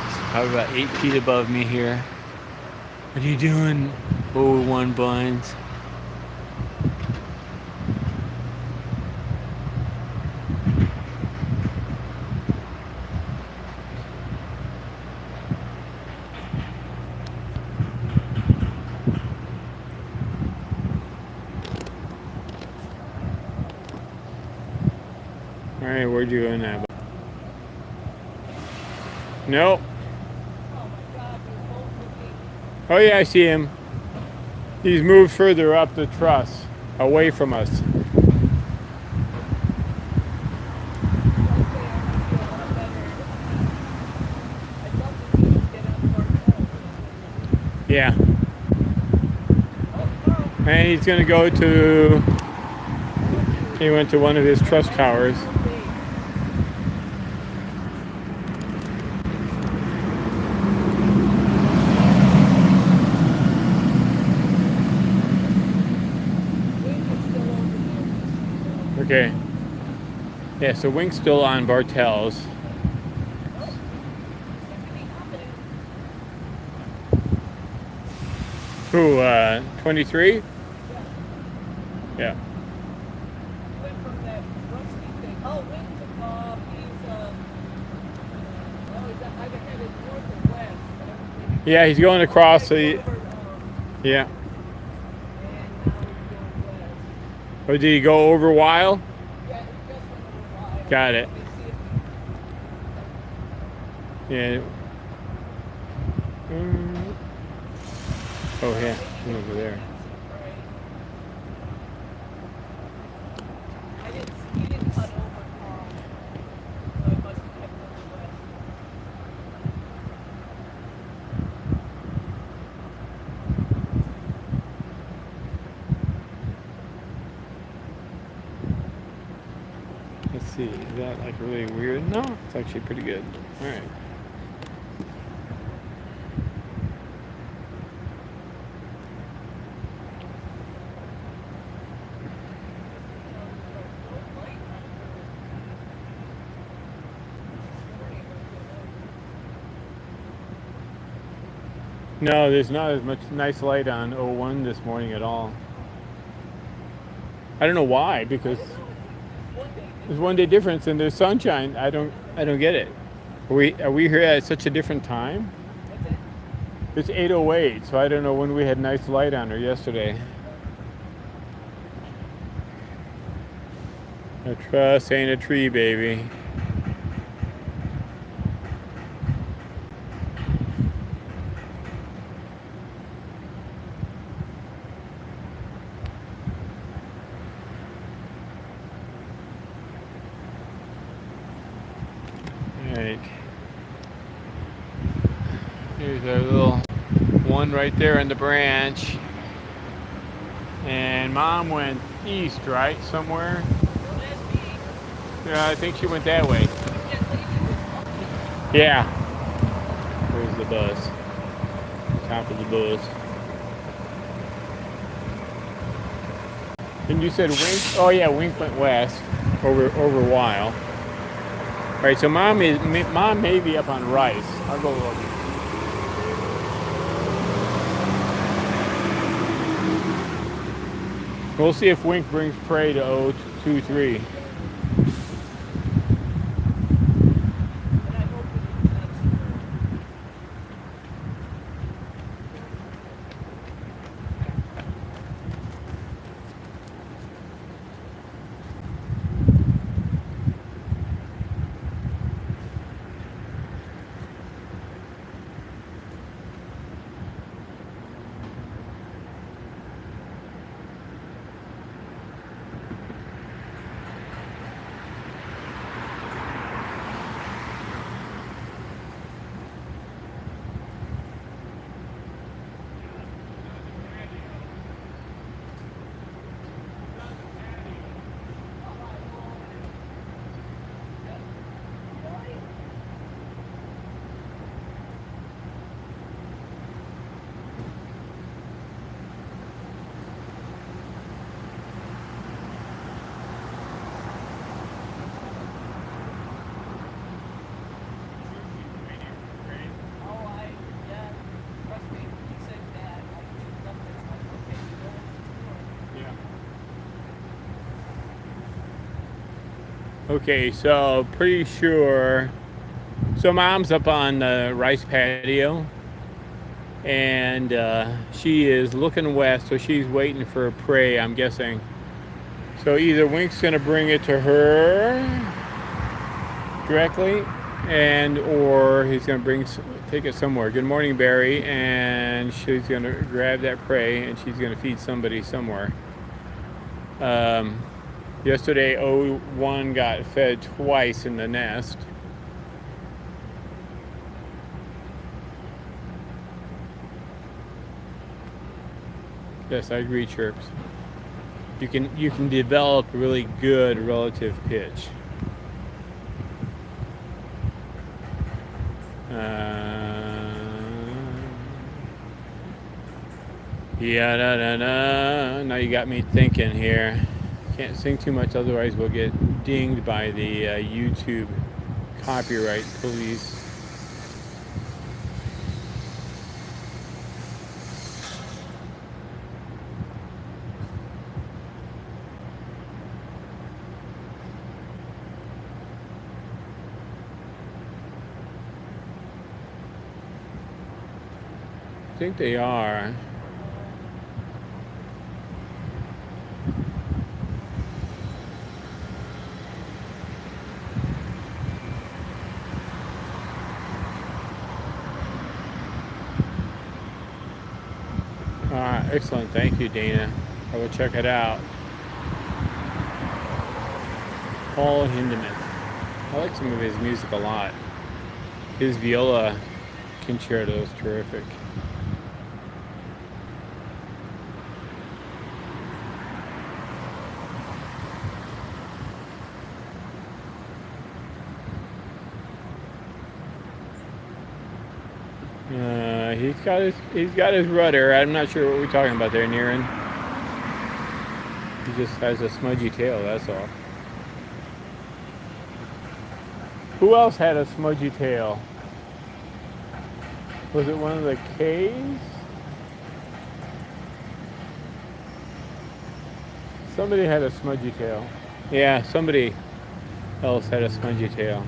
It's probably about 8 feet above me here. What are you doing, 01 buns? Alright, where'd you go now? Nope. Oh yeah, I see him. He's moved further up the truss, away from us. Yeah. And he's going to go to, he went to one of his truss towers. Okay. Yeah, so Wink's still on Bartels. Who, 23? Yeah. Went from that rusty thing. Oh, Wink took off. He's either headed north or west. Yeah, he's going across the, Over, yeah. and now he's going west. Or did he go over Weil? Yeah, he just went over wide. Got it. Let me see if Yeah. Oh, yeah, he's over there. he didn't cut over Karel. So it must have kept going west. Let's see, is that like really weird? No, it's actually pretty good. All right. No, there's not as much nice light on O1 this morning at all. I don't know why, because there's 1 day difference and there's sunshine. I don't get it. Are we here at such a different time? It's 8:08, so I don't know when we had nice light on her yesterday. A truss ain't a tree, baby. Alright. Here's our little one right there in the branch. And Mom went east, right? Somewhere? Yeah, I think she went that way. Yeah. There's the bus. Top of the bus. And you said Wink? Oh yeah, Wink went west over Weil. All right, so Mom may be up on Rice. I'll go look. We'll see if Wink brings prey to O23. Okay, so pretty sure. So Mom's up on the Rice patio, and she is looking west, so she's waiting for a prey, I'm guessing. So either Wink's gonna bring it to her directly, and or he's going to take it somewhere. Good morning, Barry. And she's going to grab that prey and she's going to feed somebody somewhere. Yesterday, O1 got fed twice in the nest. Yes, I agree, Chirps. You can develop really good relative pitch. Yeah, da, da, da. Now you got me thinking here. Can't sing too much, otherwise we'll get dinged by the YouTube copyright police. I think they are. Excellent, thank you, Dana. I will check it out. Paul Hindemith. I like some of his music a lot. His viola concerto is terrific. He's got his rudder. I'm not sure what we're talking about there, Niren. He just has a smudgy tail, that's all. Who else had a smudgy tail? Was it one of the K's? Somebody had a smudgy tail. Yeah, somebody else had a smudgy tail.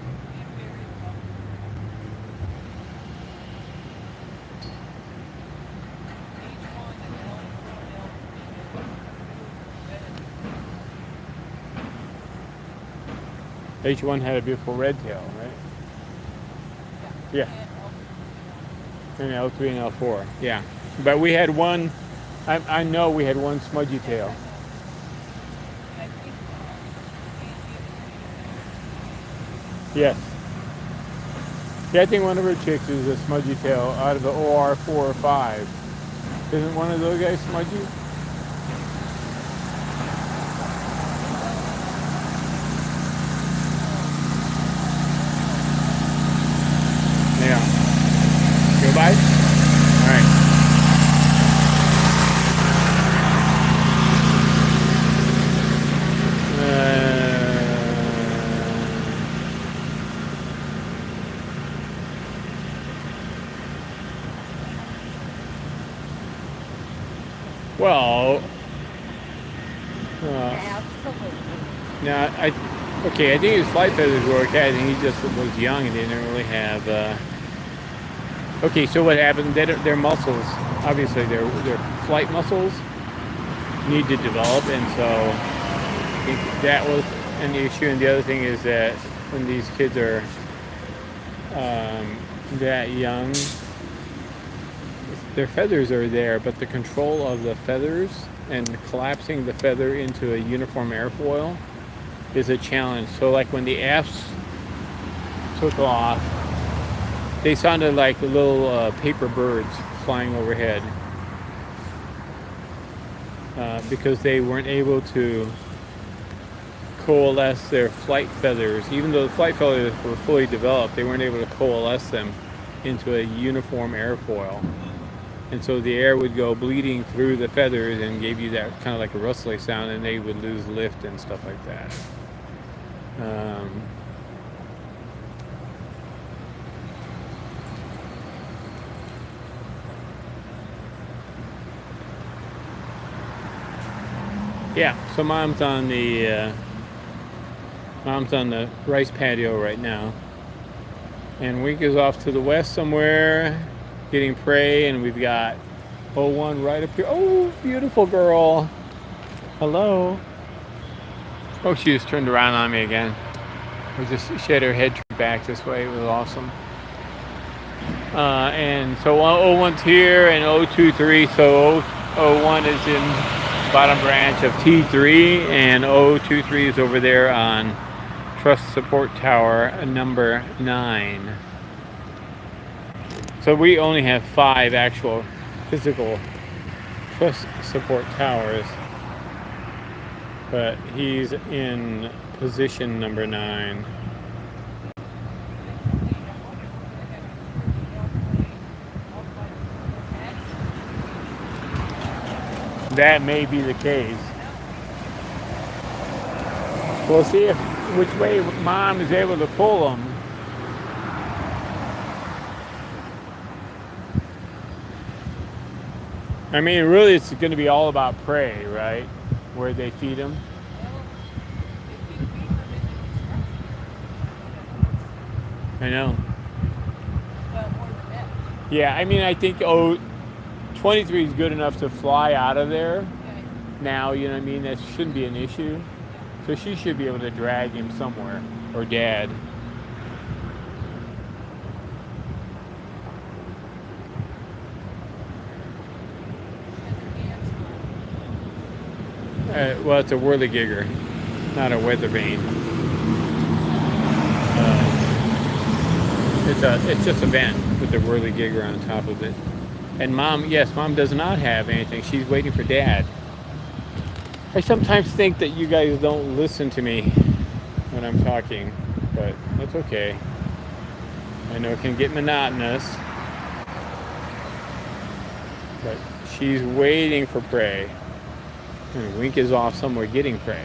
H1 had a beautiful red tail, right? Yeah. And L3 and L4, yeah. But we had one, I know we had one smudgy tail. Yes. Yeah, I think one of her chicks is a smudgy tail out of the OR 4 or 5. Isn't one of those guys smudgy? Bye. All right. Well, now I think his flight feathers were okay. I think he just was young and didn't really have. Okay, so what happened? Their muscles, obviously their flight muscles, need to develop, and so I think that was an issue. And the other thing is that when these kids are that young, their feathers are there, but the control of the feathers and collapsing the feather into a uniform airfoil is a challenge. So like when the Fs took off, they sounded like little paper birds flying overhead because they weren't able to coalesce their flight feathers. Even though the flight feathers were fully developed, they weren't able to coalesce them into a uniform airfoil. And so the air would go bleeding through the feathers and gave you that kind of like a rustling sound, and they would lose lift and stuff like that. Yeah, so mom's on the rice patio right now, and Wink is off to the west somewhere getting prey, and we've got O1 right up here. Oh, beautiful girl. Hello. Oh, she just turned around on me again. She had her head back this way. It was awesome. And so 01's here and 023. So 01 is in bottom branch of T3 and 023 is over there on truss support tower number 9. So we only have 5 actual physical truss support towers, but he's in position number 9. That may be the case. We'll see which way Mom is able to pull them. I mean, really, it's going to be all about prey, right? Where they feed them. I know. Yeah, I mean, I think 23 is good enough to fly out of there now, you know what I mean? That shouldn't be an issue. So she should be able to drag him somewhere, or Dad. Well, it's a whirligigger, not a weather vane. It's just a vent with a whirligigger on top of it. And Mom, yes, Mom does not have anything. She's waiting for Dad. I sometimes think that you guys don't listen to me when I'm talking, but that's okay. I know it can get monotonous, but she's waiting for prey. And Wink is off somewhere getting prey.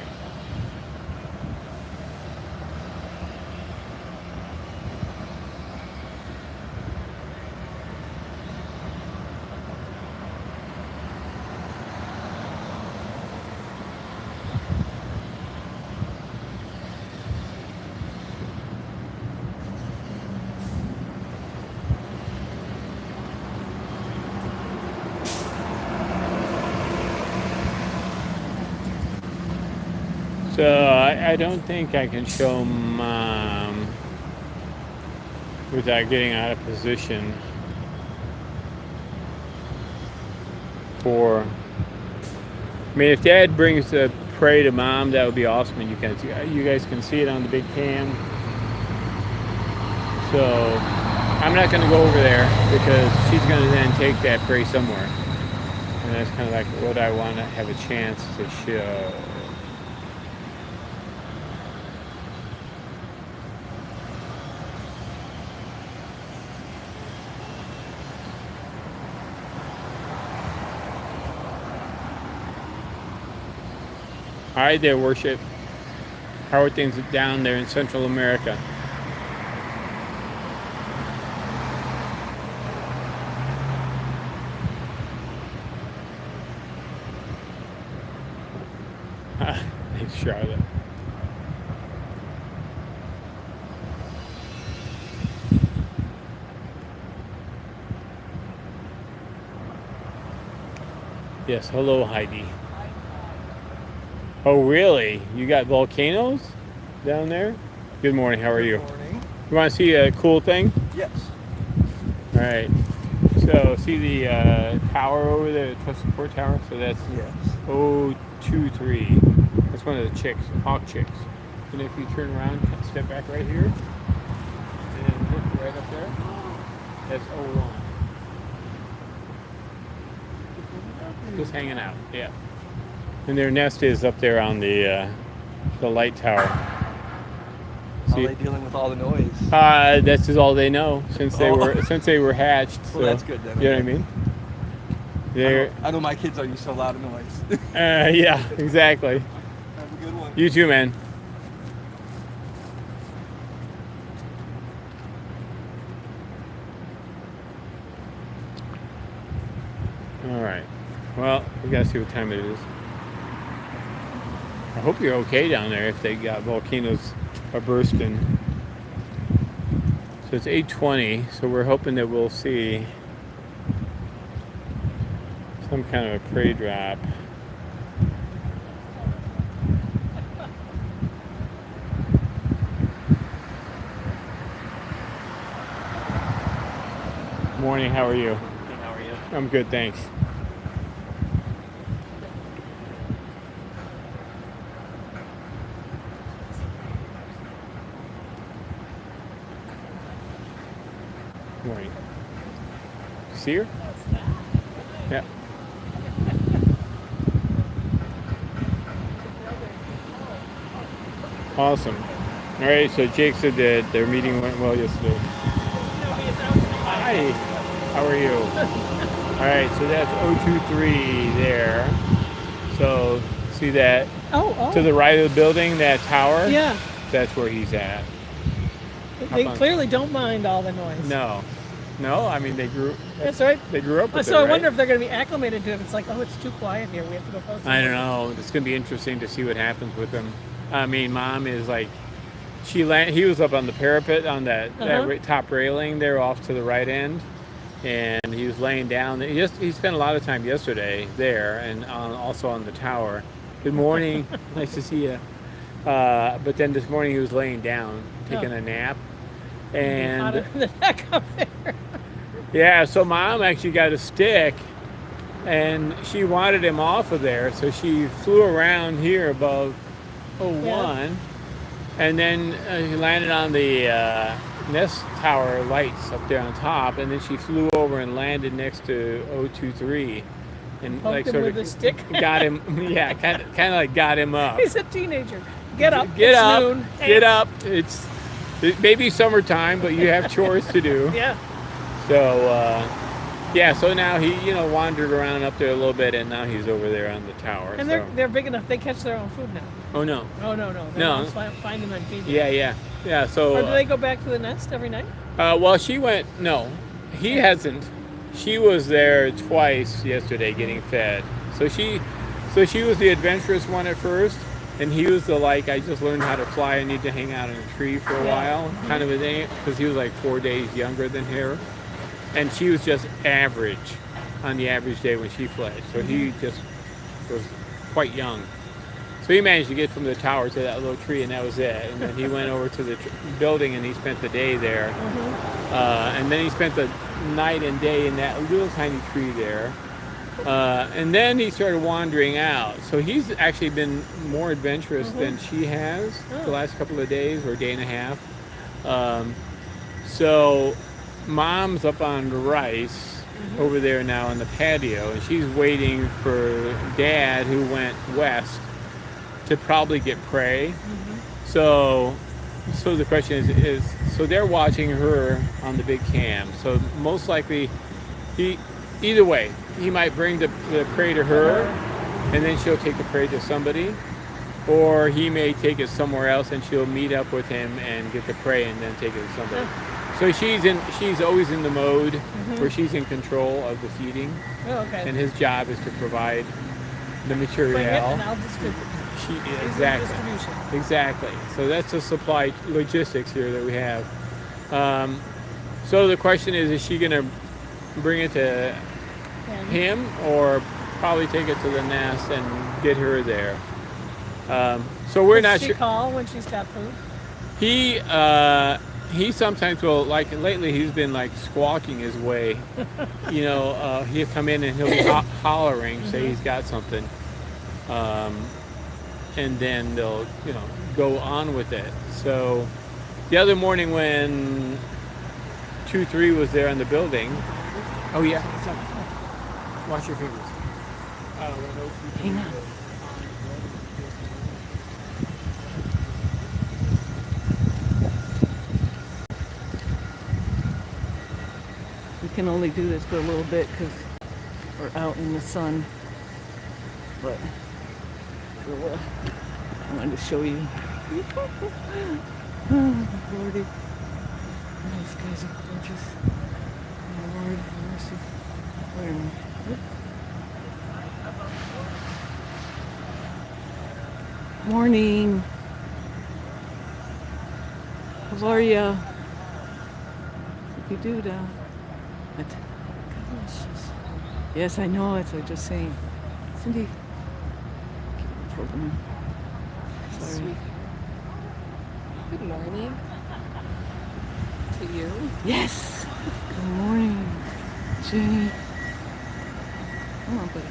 So I don't think I can show Mom without getting out of position for. I mean, if Dad brings the prey to Mom, that would be awesome, and you guys can see it on the big cam. So I'm not going to go over there because she's going to then take that prey somewhere, and that's kind of like what I want to have a chance to show. Hi there, worship. How are things down there in Central America? Thanks, Charlotte. Yes, hello, Heidi. Oh, really? You got volcanoes down there? Good morning. How are you? Good morning. You want to see a cool thing? Yes. All right. So, see the tower over there, the truss support tower? So that's Yes. 023. That's one of the chicks, hawk chicks. And if you turn around, step back right here, and then look right up there, that's 01. Just hanging out, yeah. And their nest is up there on the light tower. How are they dealing with all the noise? That's just all they know since they were hatched. Well, so, that's good then. You know what I mean? I know my kids are used to a lot of noise. Yeah, exactly. Have a good one. You too, man. All right. Well, we gotta see what time it is. I hope you're okay down there if they got volcanoes are bursting. So it's 8:20, so we're hoping that we'll see some kind of a prey drop. Morning, how are you? Hey, how are you? I'm good, thanks. Morning. See her? Yeah. Awesome. All right, so Jake said that their meeting went well yesterday. Hi, how are you? All right, so that's O23 there. So see that Oh. to the right of the building, that tower? Yeah. That's where he's at. They clearly don't mind all the noise. No, I mean they grew. That's right. They grew up with So it, I right? wonder if they're going to be acclimated to it. It's like, oh, it's too quiet here. We have to go closer. I don't know. It's gonna be interesting to see what happens with him. I mean, Mom is like, he was up on the parapet on that top railing there off to the right end, and he was laying down. He spent a lot of time yesterday there, and also on the tower. Good morning, nice to see you. But then this morning he was laying down, taking a nap, and out of the neck up there. yeah. So Mom actually got a stick, and she wanted him off of there, so she flew around here above 01, and then he landed on the Nest Tower lights up there on top, and then she flew over and landed next to O23, and Pumped him with a stick. got him. Yeah, kind of like got him up. He's a teenager. Get up. Get it's up. Noon. Get up. It may be summertime, but you have chores to do. Yeah. So. Yeah, so now he, wandered around up there a little bit, and now he's over there on the tower. And they're big enough. They catch their own food now. Oh no. Oh no. No. Find them and feed them. Yeah. So. Or do they go back to the nest every night? Well, she went. No, he hasn't. She was there twice yesterday getting fed. So she was the adventurous one at first, and he was the I just learned how to fly. I need to hang out in a tree for a while, kind of a thing, because he was like 4 days younger than her. And she was just average on the average day when she fledged. So he just was quite young. So he managed to get from the tower to that little tree, and that was it. And then he went over to the building, and he spent the day there. And then he spent the night and day in that little tiny tree there. And then he started wandering out. So he's actually been more adventurous than she has the last couple of days, or day and a half. So Mom's up on the rice over there now on the patio, and she's waiting for Dad, who went west, to probably get prey. So the question is so they're watching her on the big cam. So most likely, either way, he might bring the prey to her, and then she'll take the prey to somebody, or he may take it somewhere else, and she'll meet up with him and get the prey, and then take it to somebody. So she's always in the mode where she's in control of the feeding. Oh, okay. And his job is to provide the material. Bring it and I'll distribute. Exactly. So that's the supply logistics here that we have. So the question is she going to bring it to him, or probably take it to the nest and get her there? So we're not sure. Does she call when she's got food? He sometimes will, lately he's been squawking his way. He'll come in and he'll be hollering, say he's got something. And then they'll, go on with it. So the other morning when 2-3 was there in the building. Oh yeah. Wash your fingers. Hang on. We can only do this for a little bit because we're out in the sun. But I wanted to show you. Oh, Lordy. These guys are gorgeous. Oh, Lord, have mercy. Where am I? Morning. How are ya? You do now. Yes, I know. It's like just saying. Cindy, keep the program. Sorry. Sweet. Good morning to you. Yes. Good morning, Jenny. Come on, buddy.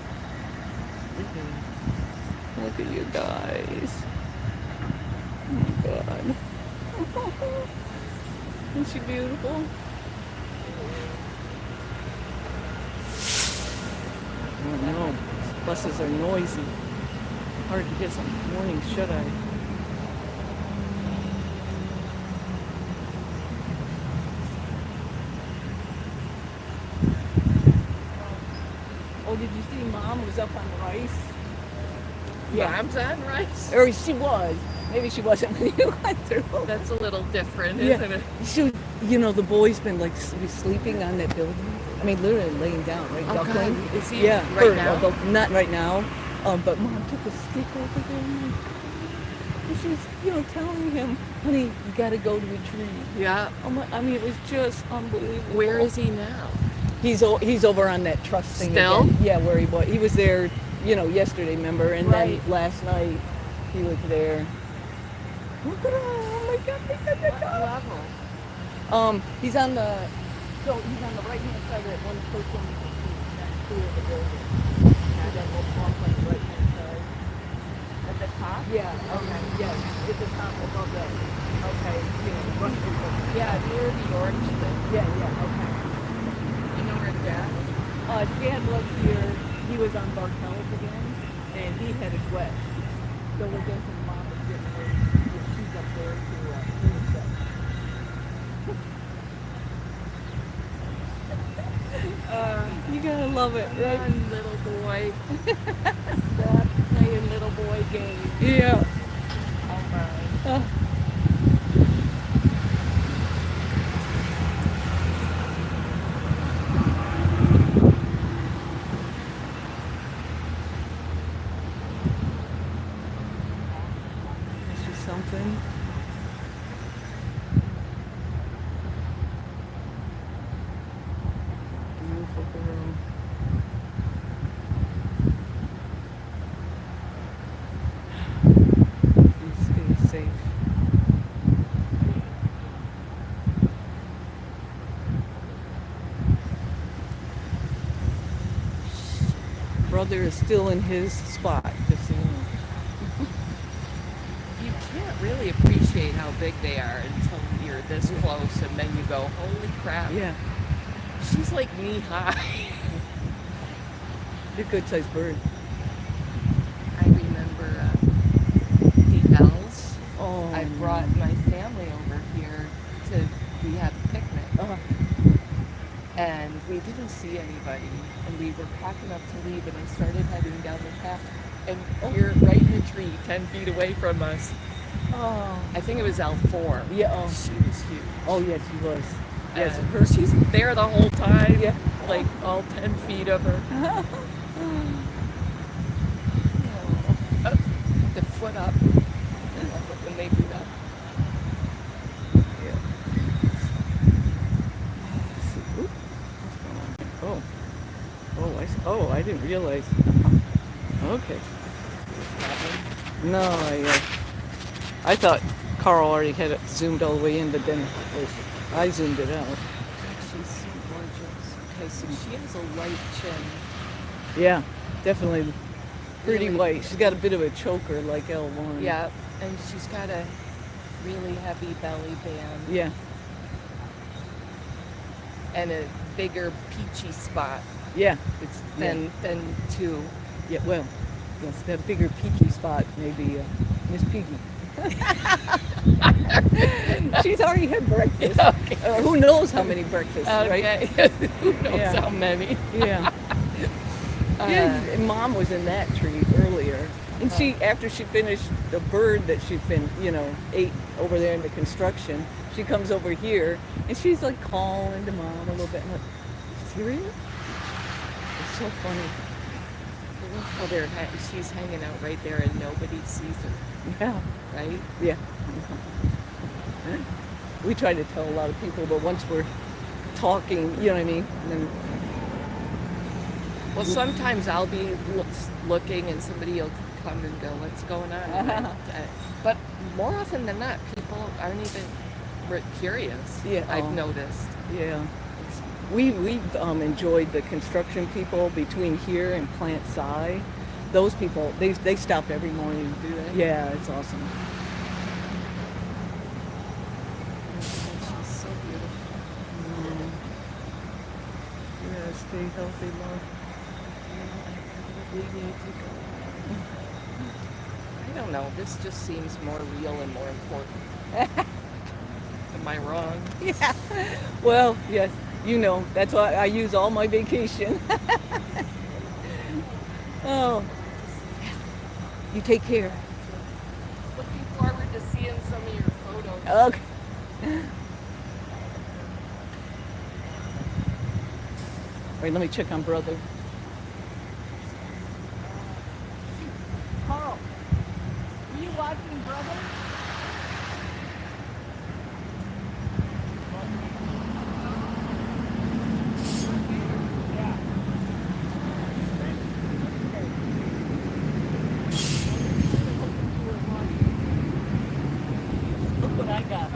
Look at you guys. Oh my God. Isn't she beautiful? Oh no, buses are noisy. Hard to get some morning shut-eye. Oh, did you see Mom was up on rice? Yeah. Mom's on rice? Or she was. Maybe she wasn't when you went through. That's a little different, Yeah. isn't it? She, the boy's been like sleeping on that building. I mean, literally laying down, right? Oh, Duckling. God. Is he Yeah, right now? not right now. But Mom took a stick over there and she was, telling him, honey, you got to go to a tree. Yeah. Oh my, I mean, it was just unbelievable. Where is he now? He's over on that truss thing Still? again. Yeah, where he was. He was there, yesterday, remember? And Right. then last night he was there. Look at him! Oh my God! Look at What that. level? He's on the right hand side of that one person that's clear of the building. And then we'll walk on the right hand side. At the top? Yeah. Okay. Yeah. At the top above that. Okay. Rusty building. Yeah, near the orange thing. Yeah. Okay. You know where Dad? Dad was here. He was on Bartels again, and he headed west. So we're guessing Mom is getting her. She's up there to finish up. You gotta love it, right? Run, little boy. Stop playing little boy games. Yeah. Oh, my. That's just something. Beautiful girl. You stay safe. Brother is still in his spot, just so you know. You can't really appreciate how big they are until you're this close, and then you go, holy crap. Yeah, She's like knee high. they're a good sized bird. I remember the L's. Oh, I brought my family over here we had a picnic. And we didn't see anybody, and we were packing up to leave, and I started heading down the path, and you're right in a tree 10 feet away from us. Oh, I think it was L4. yeah. She was huge. Oh, yes, he was. Yes, And she's there the whole time, Yeah. like all 10 feet of her. The foot up. I love it when they do that. I didn't realize. Okay. No, I thought Karel already had it zoomed all the way in, but then I zoomed it out. She's so gorgeous. Okay, so she has a light chin. Yeah, definitely pretty Really? white. She's got a bit of a choker like L1. Yeah, and she's got a really heavy belly band. Yeah. And a bigger peachy spot Yeah. It's than two. yeah. Well, yes, that bigger peachy spot maybe Miss Piggy. She's already had breakfast. Yeah, okay. Who knows how many breakfasts, right? Okay. Who knows Yeah. how many? Yeah. Yeah, and Mom was in that tree earlier, and she, after she finished the bird that she ate over there in the construction, she comes over here, and she's like calling to Mom a little bit. I'm like, serious? It's so funny. Oh, she's hanging out right there, and nobody sees her, Yeah. right? Yeah. We try to tell a lot of people, but once we're talking, you know what I mean? And then, Well, sometimes I'll be looking, and somebody will come and go, "What's going on?" But more often than not, people aren't even curious. Yeah. I've noticed. yeah. we've enjoyed the construction people between here and Plant Sci. Those people, they stop every morning. Do they? Yeah, it's awesome. She's so beautiful. Yeah, stay healthy, love. We need to go. I don't know. This just seems more real and more important. Am I wrong? Yeah. Well, yes, that's why I use all my vacation. Oh, you take care. Looking forward to seeing some of your photos. Okay. All right, let me check on brother. Carl, were you watching brother? Look what I got.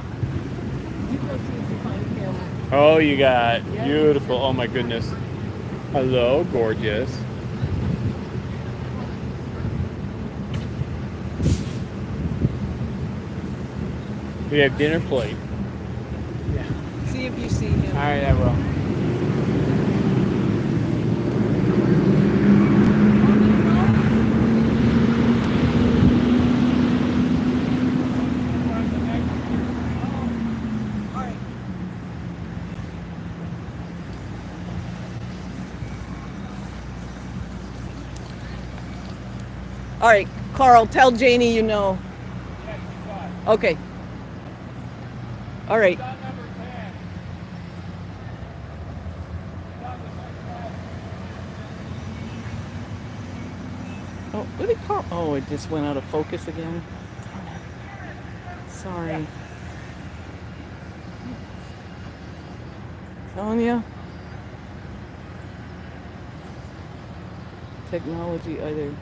You go see if you find him. Oh, you got beautiful. Oh my goodness. Hello, gorgeous. We have dinner plate. Yeah. See if you see him. All right, I will. All right, Carl, tell Janie you know. Okay. All right. Oh, what did Carl? Oh, it just went out of focus again. Sorry. Sonia? Technology either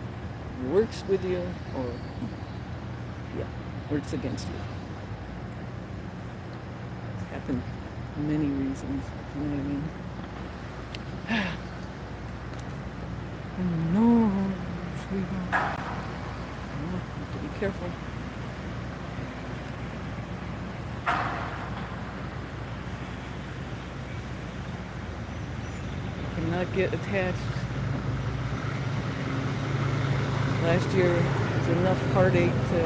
works with you or works against you. It's happened for many reasons, you know what I mean? No, sweetheart. You have to be careful. You cannot get attached. Last year was enough heartache to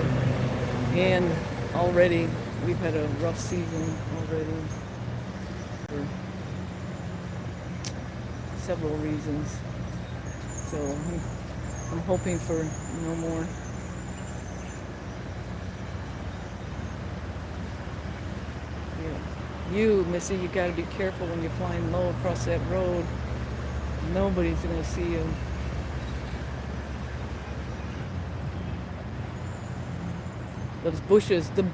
end already. We've had a rough season already for several reasons. So I'm hoping for no more. Yeah. You, Missy, you gotta be careful when you're flying low across that road. Nobody's gonna see you. Those bushes, a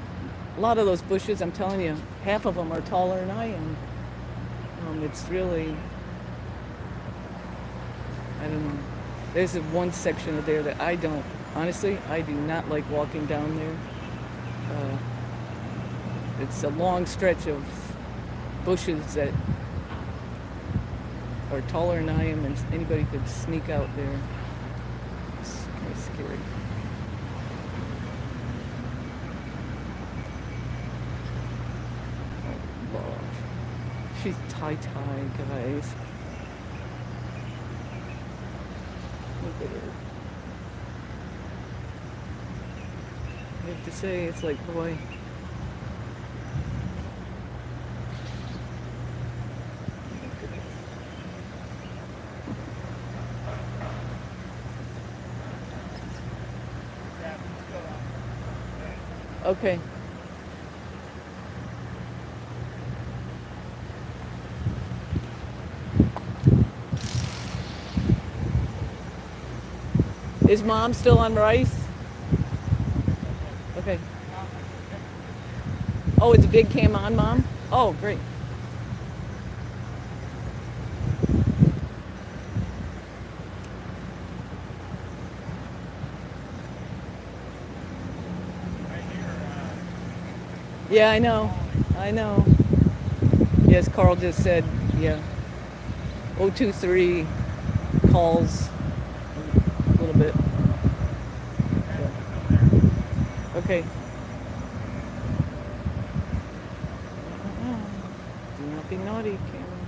lot of those bushes, I'm telling you, half of them are taller than I am. It's really, I don't know. There's one section of there that I don't, honestly, I do not like walking down there. It's a long stretch of bushes that are taller than I am, and anybody could sneak out there. It's kind of scary. She's tie-tie, guys. Look at her. I have to say, it's like, boy. Okay. Is Mom still on rice? Okay. Oh, is the big cam on, Mom? Oh, great. Yeah, I know. Yes, Karel just said Yeah. 023 calls a little bit. Yeah. Okay. Do not be naughty, Cameron.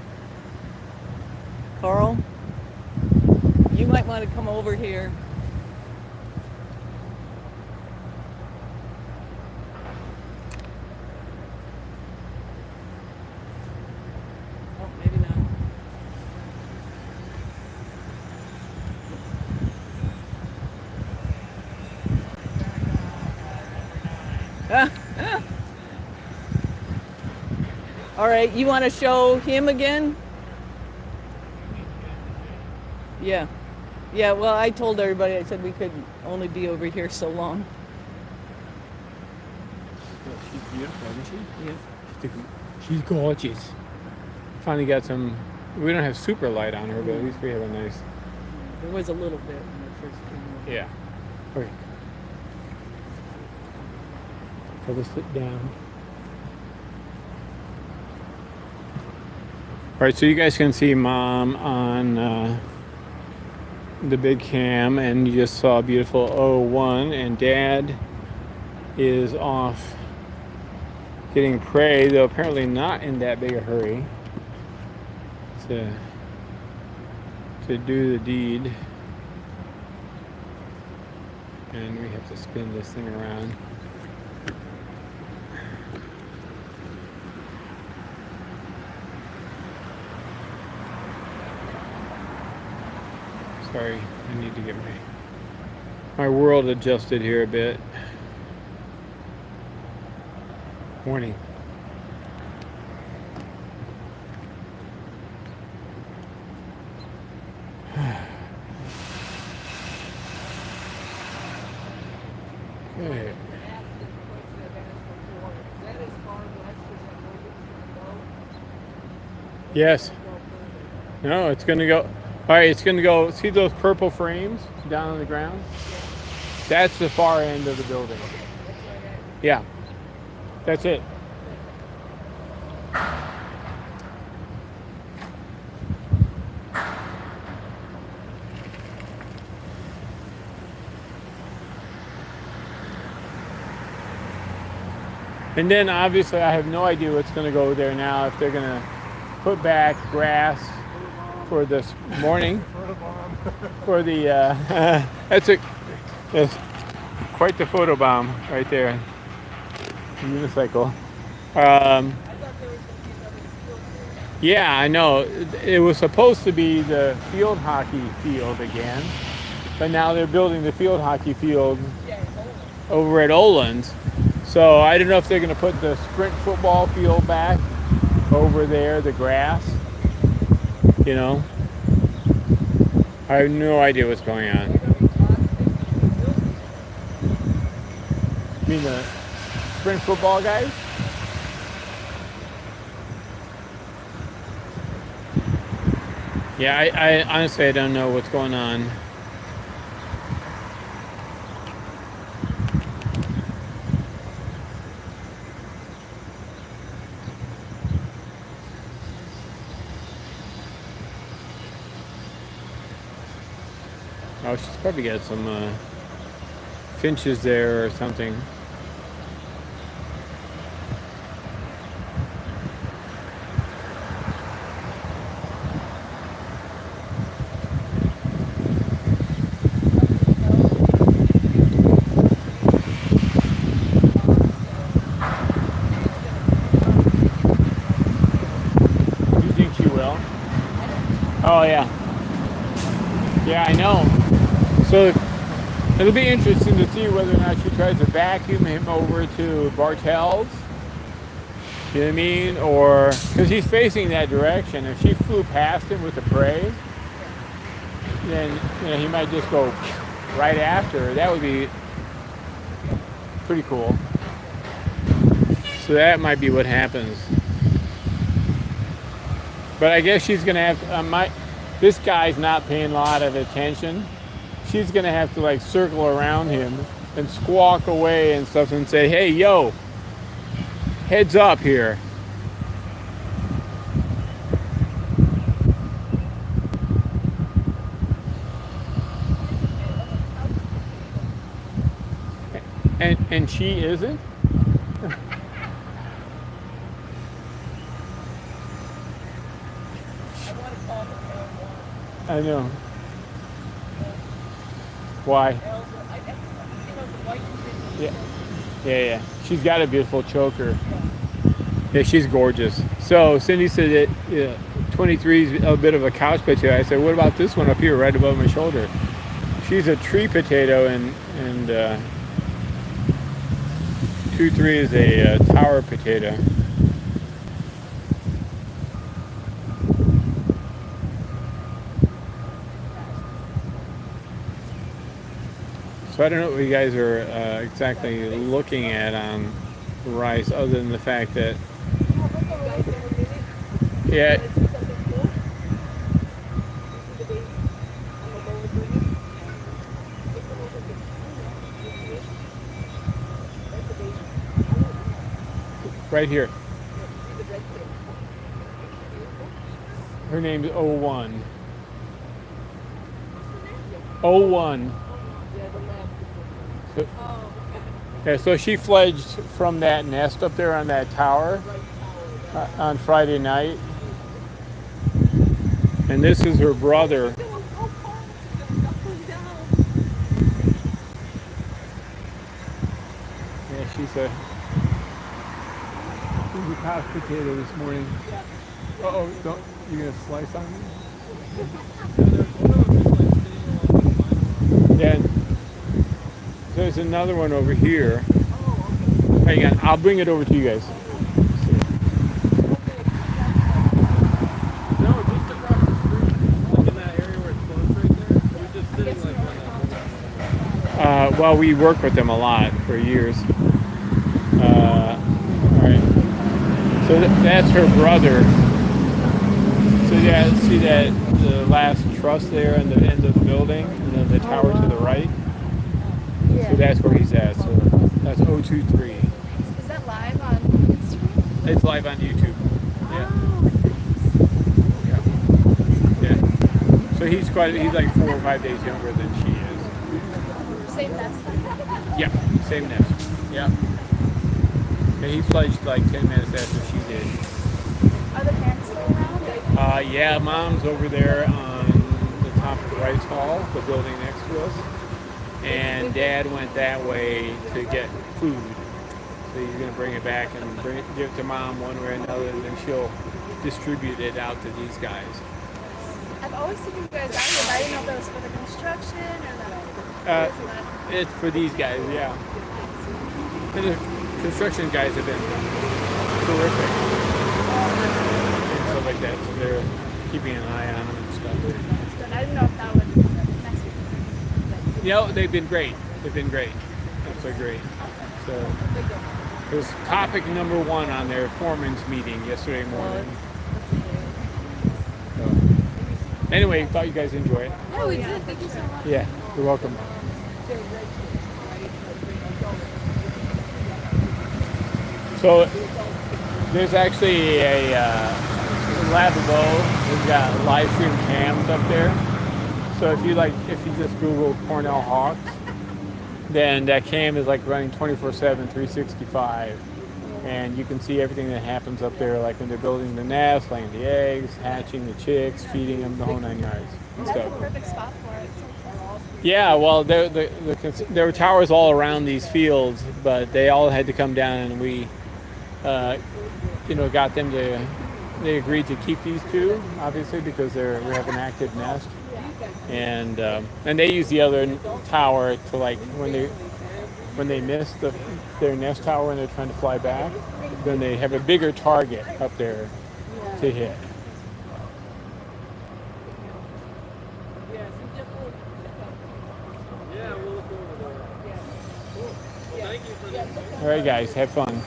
Karel, you might want to come over here. Oh, maybe not. All right, you want to show him again? Yeah. Yeah, well, I told everybody, I said we could only be over here so long. She's beautiful, isn't she? Yeah. She's gorgeous. Finally got some. We don't have super light on her, but at least we have a nice. There was a little bit when I first came over. Yeah. Okay. So let's sit down. All right, so you guys can see Mom on the big cam, and you just saw a beautiful 01, and Dad is off getting prey, though apparently not in that big a hurry to do the deed. And we have to spin this thing around. Sorry, I need to get my world adjusted here a bit. Morning. Okay. Yes. No, it's going to go. All right, it's going to go. See those purple frames down on the ground? That's the far end of the building. Yeah. That's it. And then obviously I have no idea what's going to go there now, if they're going to put back grass for this morning. For the, that's quite the photobomb right there. Unicycle. Yeah, I know. It was supposed to be the field hockey field again, but now they're building the field hockey field over at Olin's. So I don't know if they're going to put the sprint football field back over there, the grass. You know, I have no idea what's going on. You mean the sprint football guys? Yeah, I honestly I don't know what's going on. Oh, she's probably got some finches there or something. You think she will? Oh, yeah. Yeah, I know. So it'll be interesting to see whether or not she tries to vacuum him over to Bartels. You know what I mean? Or because he's facing that direction. If she flew past him with the prey, then he might just go right after her. That would be pretty cool. So that might be what happens. But I guess she's gonna have to, this guy's not paying a lot of attention. She's gonna have to like circle around him and squawk away and stuff and say, hey, yo, heads up here. And she isn't? I know. Why? Yeah. Yeah. She's got a beautiful choker. Yeah, she's gorgeous. So Cindy said that 23 is a bit of a couch potato. I said, what about this one up here right above my shoulder? She's a tree potato, and 23 is a tower potato. So I don't know what you guys are exactly looking at on rice, other than the fact that, yeah. Right here. Her name's O1. O1. Yeah, so she fledged from that nest up there on that tower on Friday night. And this is her brother. Yeah, she's a couch potato this morning. Uh-oh, you gonna slice on me? Yeah. There's another one over here. Hang on, I'll bring it over to you guys. No, just across the street, like in that area where it's closed right there. We're just sitting like on that. Well, we work with them a lot for years. All right. So that's her brother. So yeah, see that the last truss there in the end of the building, and then the tower to the right. So that's where he's at. So that's O23. Is that live on Instagram? It's live on YouTube. Yeah. Yeah. So he's like 4 or 5 days younger than she is. Same nest. Yeah. Same nest. Yeah. And he fledged like 10 minutes after she did. Are the parents still around? Yeah, Mom's over there on the top of the Rice Hall, the building next to us. And Dad went that way to get food. So he's going to bring it back and give it to Mom one way or another, and then she'll distribute it out to these guys. I've always seen you guys out here, but I didn't know if that was for the construction or that. It's for these guys, yeah. And the construction guys have been terrific. And stuff like that, so they're keeping an eye on them and stuff. That's good. I didn't know if that would mess with you. You know, they've been great. They've been great. Absolutely great. So it was topic number 1 on their foreman's meeting yesterday morning. So, anyway, thought you guys enjoy it. Yeah, we did. Thank you so much. Yeah, you're welcome. So there's actually a lavabo. We've got live stream cams up there. So if you just Google Cornell Hawks, then that cam is like running 24/7, 365, and you can see everything that happens up there, like when they're building the nest, laying the eggs, hatching the chicks, feeding them, the whole 9 yards. And That's stuff. a perfect spot for it. Yeah, well, there were towers all around these fields, but they all had to come down, and we, got them to. They agreed to keep these 2, obviously, because we have an active nest, and they use the other tower to, like, when they miss their nest tower and they're trying to fly back, then they have a bigger target up there to hit. All right, guys, have fun.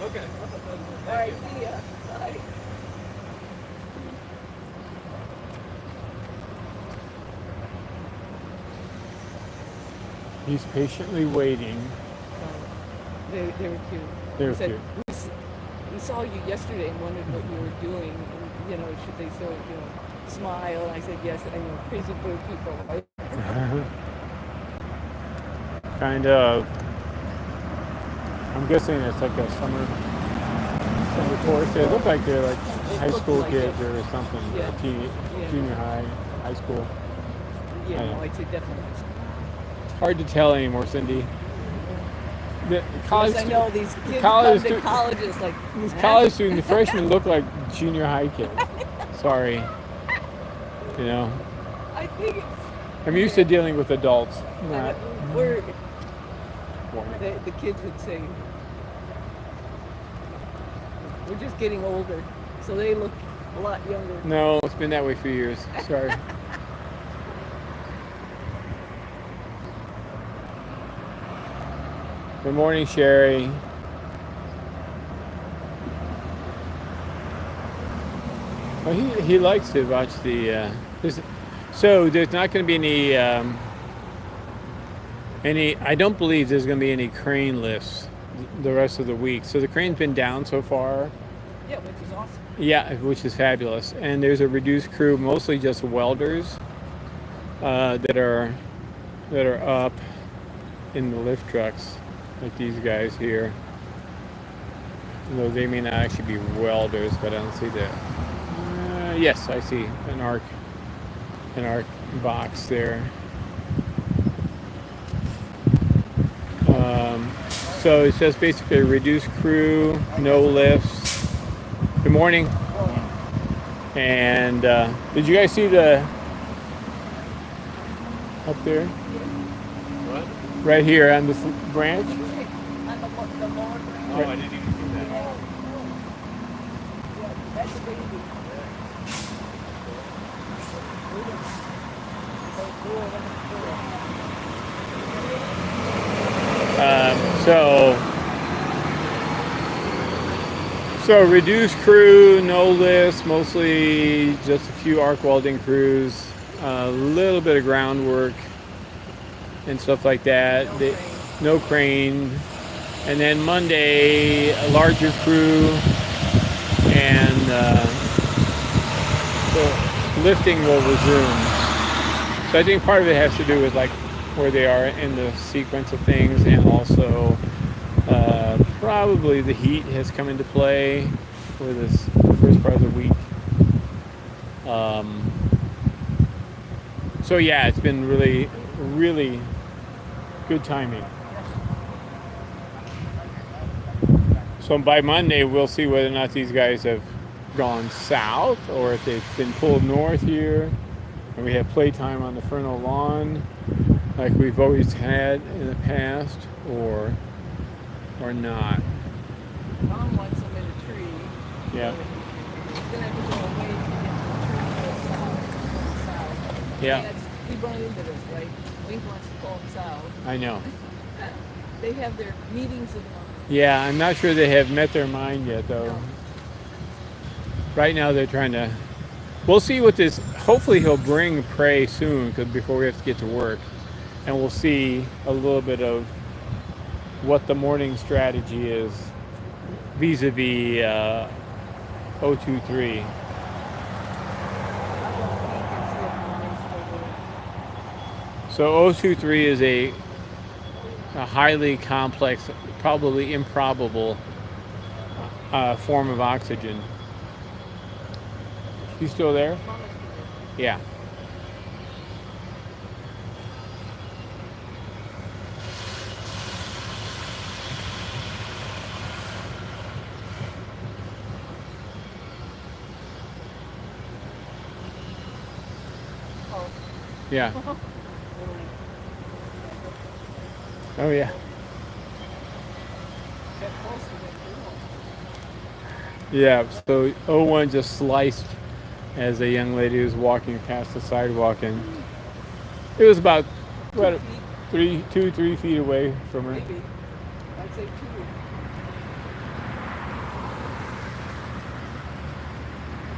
Okay. All right, see ya. Bye. He's patiently waiting. They were cute. They were He said, cute. We saw you yesterday and wondered what you were doing. And, should they still, smile? I said, yes. I know, crazy bird people, right? kind of. I'm guessing it's like a summer course. They look like they're like high school like kids it. or something. Yeah. Junior high, high school. Yeah, I no, know. I'd say definitely. It's hard to tell anymore, Cindy. The college, Yes, I know these kids college come to colleges like these college students, the freshmen look like junior high kids. Sorry. You know, I think it's I'm used to dealing with adults. Not, we're the kids would say we're just getting older, so they look a lot younger. no, it's been that way for years. Sorry. Good morning, Sherry. Well, he likes to watch the. So there's not going to be any. I don't believe there's going to be any crane lifts the rest of the week. So the crane's been down so far. Yeah, which is awesome. Yeah, which is fabulous. And there's a reduced crew, mostly just welders that are up in the lift trucks, like these guys here. Though they may not actually be welders, but I don't see that. Yes, I see an arc box there. So it's just basically a reduced crew, no lifts. Good morning. And did you guys see the up there? What? Right here on this branch? On the lower Oh, I didn't even see that. that's a baby. So reduced crew, no lifts, mostly just a few arc welding crews, a little bit of groundwork and stuff like that. No crane. And then Monday, a larger crew, and so lifting will resume. So I think part of it has to do with like where they are in the sequence of things, and also probably the heat has come into play for this first part of the week. So yeah, it's been really, really good timing. So by Monday, we'll see whether or not these guys have gone south or if they've been pulled north here. And we have playtime on the Fernal lawn like we've always had in the past, or not. Mom wants them in a tree. Yeah. He's gonna have to go away to get to the tree south. Yeah. We run into this, right? Link wants to pull them south. I know. They have their meetings in the morning. Yeah, I'm not sure they have met their mind yet, though. No. Right now, they're trying to. We'll see what this. Hopefully, he'll bring prey soon, because before we have to get to work, and we'll see a little bit of what the morning strategy is vis-a-vis O23. So O23 is a highly complex, probably improbable form of oxygen. You still there? Yeah. Yeah. Oh yeah. Yeah, so O1 just sliced as a young lady was walking past the sidewalk, and it was about what, 3 feet away from her. Maybe. I'd say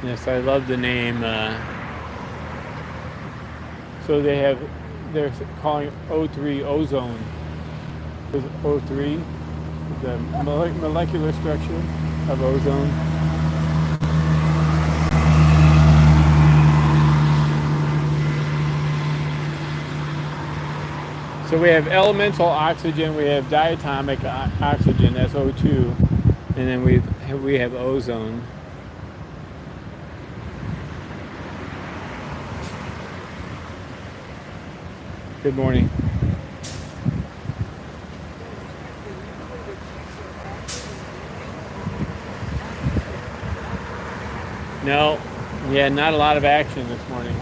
2. Yes, I love the name. So they're calling O3 ozone. Because O3, the molecular structure of ozone. So we have elemental oxygen, we have diatomic oxygen, that's O2, and then we have ozone. Good morning. No, yeah, not a lot of action this morning.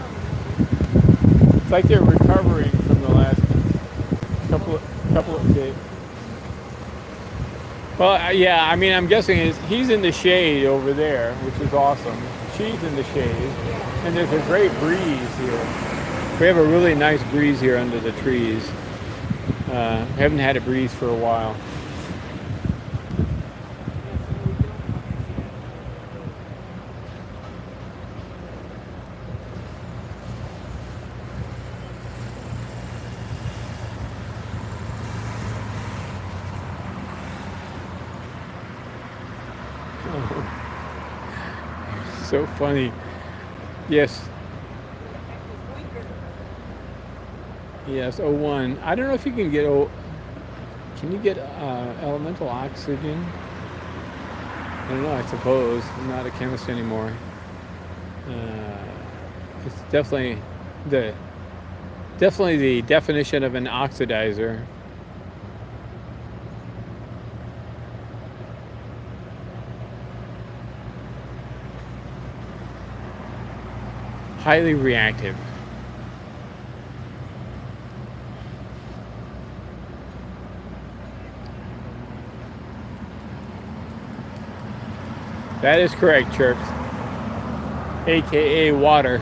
It's like they're recovering from the last couple of days. Well, yeah, I mean, I'm guessing he's in the shade over there, which is awesome. She's in the shade, and there's a great breeze here. We have a really nice breeze here under the trees. We haven't had a breeze for a while. So funny. Yes. Yes, O1. I don't know if you can get can you get elemental oxygen? I don't know, I suppose. I'm not a chemist anymore. It's definitely the definition of an oxidizer. Highly reactive. That is correct, Chirps. AKA water.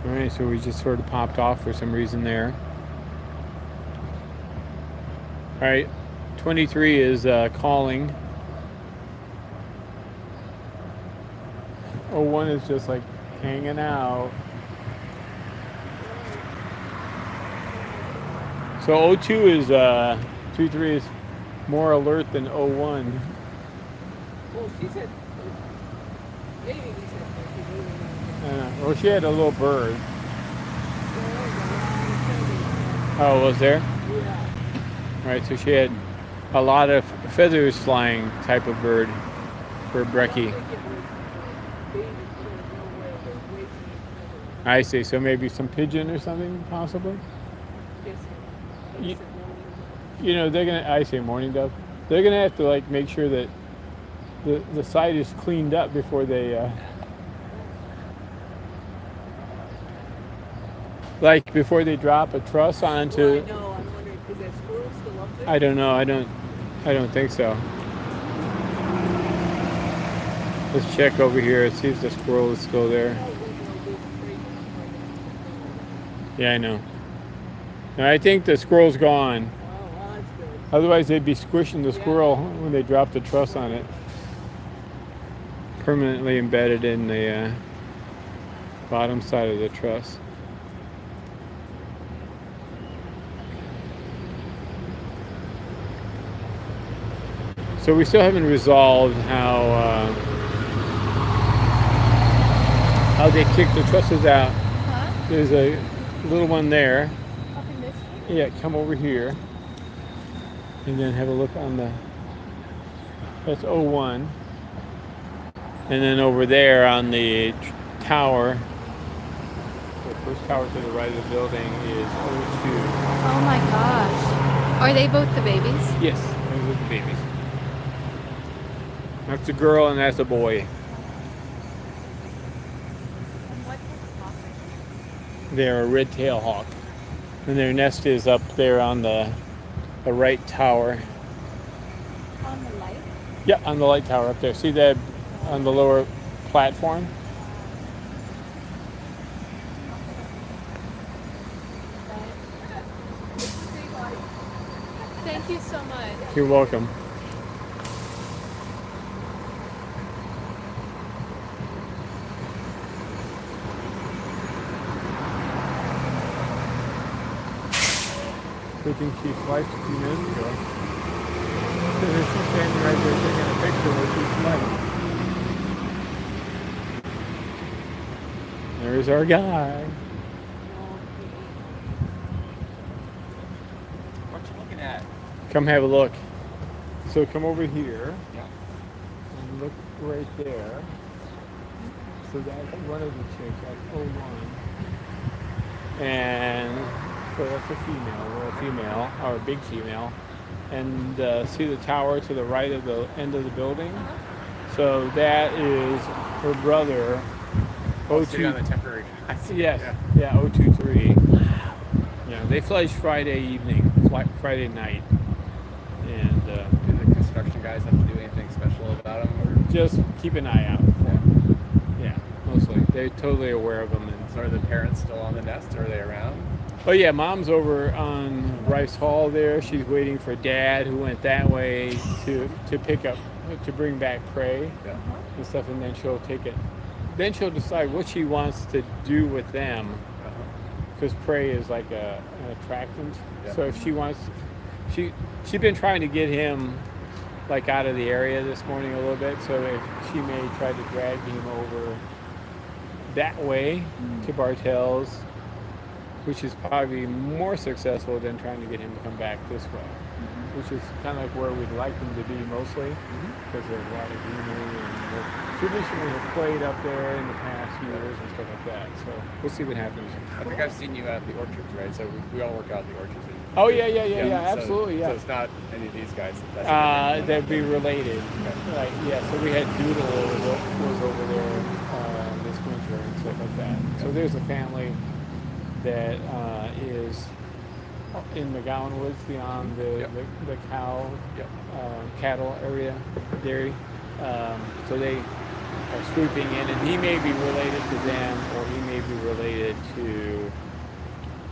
Alright, so we just sort of popped off for some reason there. Alright, 23 is calling. 01 is just like hanging out. So 02 is 23 is more alert than 01. Well, she said, maybe we said, Well, she had a little bird. Oh, was there? yeah. Right, so she had a lot of feathers flying type of bird for brekkie. I see, so maybe some pigeon or something, possibly? You know, they're gonna, I say morning dove, they're gonna have to like make sure that the site is cleaned up before they, like before they drop a truss onto. Well, I know, I'm wondering, is that squirrel still up there? I don't know, I don't think so. Let's check over here and see if the squirrel is still there. Yeah, I know. No, I think the squirrel's gone. Well, that's good. Otherwise, they'd be squishing the squirrel when they drop the truss on it. Permanently embedded in the bottom side of the truss. So we still haven't resolved how they kick the trusses out. Huh? There's a little one there. Up in this one? Yeah, come over here. And then have a look on the, that's 01. And then over there on the tower, the first tower to the right of the building is 02. Oh my gosh. Are they both the babies? Yes, those are the babies. That's a girl and that's a boy. And what type of hawk are they? They're a red-tailed hawk. And their nest is up there on the right tower. On the light? Yeah, on the light tower up there. See that on the lower platform? Thank you so much. You're welcome. I think she swiped a few minutes ago. Because she's standing right there taking a picture where she swiped. There's our guy. What you looking at? Come have a look. So come over here Yeah. and look right there. So that's one of the chicks. That's 01. And so that's a female. We're a female, or a big female. And see the tower to the right of the end of the building? So that is her brother. Sitting on the temporary. Yes. Yeah, 023. Yeah, they fledged Friday evening, Friday night. And Do the construction guys have to do anything special about them? Or? just keep an eye out for them. Yeah, mostly. They're totally aware of them. And So are the parents still on the nest? Or are they around? oh yeah, Mom's over on Rice Hall there. She's waiting for Dad, who went that way to pick up, to bring back prey Yeah. and stuff, and then she'll take it. Then she'll decide what she wants to do with them, because prey is like an attractant. Yeah. So if she wants, she's been trying to get him like out of the area this morning a little bit. So if she may try to drag him over that way to Bartels, which is probably more successful than trying to get him to come back this way, which is kind of like where we'd like him to be mostly, because there's a lot of greenery and traditionally have played up there in the past years and stuff like that. So we'll see what happens. I think I've seen you at the orchards, right? So we all work out at the orchards. Oh yeah, So- absolutely, yeah. So it's not any of these guys. That's a different one. That'd be related. Right, yeah, so we had Doodle was over there this winter and stuff like that. So there's a family that is in McGowan Woods beyond the cow, cattle area, dairy. So they are swooping in, and he may be related to them, or he may be related to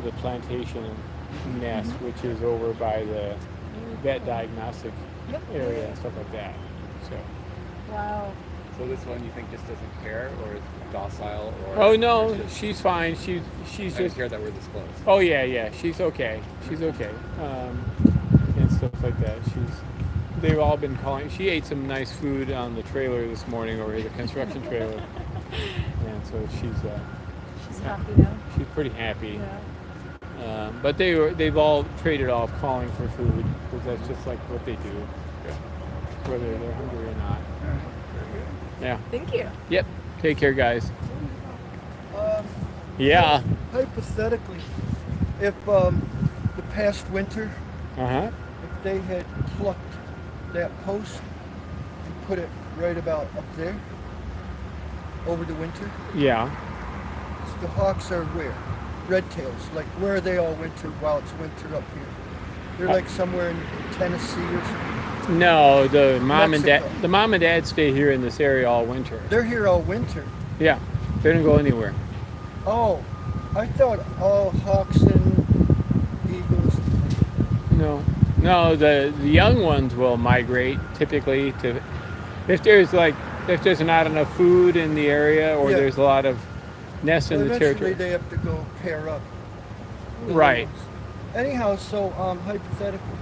the plantation nest, which is over by the vet diagnostic area and stuff like that. So. Wow. So this one you think just doesn't care, or is docile, or? Oh no, it's just- she's fine. She's I just. just hear that we're this close. Oh yeah, she's okay. She's okay, and stuff like that. They've all been calling. She ate some nice food on the trailer this morning, or the construction trailer, and so She's happy now. she's pretty happy. Yeah. But they've all traded off calling for food, because that's just like what they do, whether they're hungry or not. Yeah. Thank you. Yep. Take care, guys. Yeah. Hypothetically, if the past winter, Uh-huh. if they had plucked that post and put it right about up there over the winter, Yeah. the hawks are where? Red tails. Like, where are they all winter while it's winter up here? They're like somewhere in Tennessee or something. No, the mom and Mexico. dad. The mom and dad stay here in this area all winter. They're here all winter. Yeah. They don't go anywhere. Oh, I thought all hawks and eagles. No, the young ones will migrate typically to if there's not enough food in the area, or Yeah. there's a lot of nests in the Eventually territory. they have to go pair up. the Right. levels. Anyhow, so hypothetically,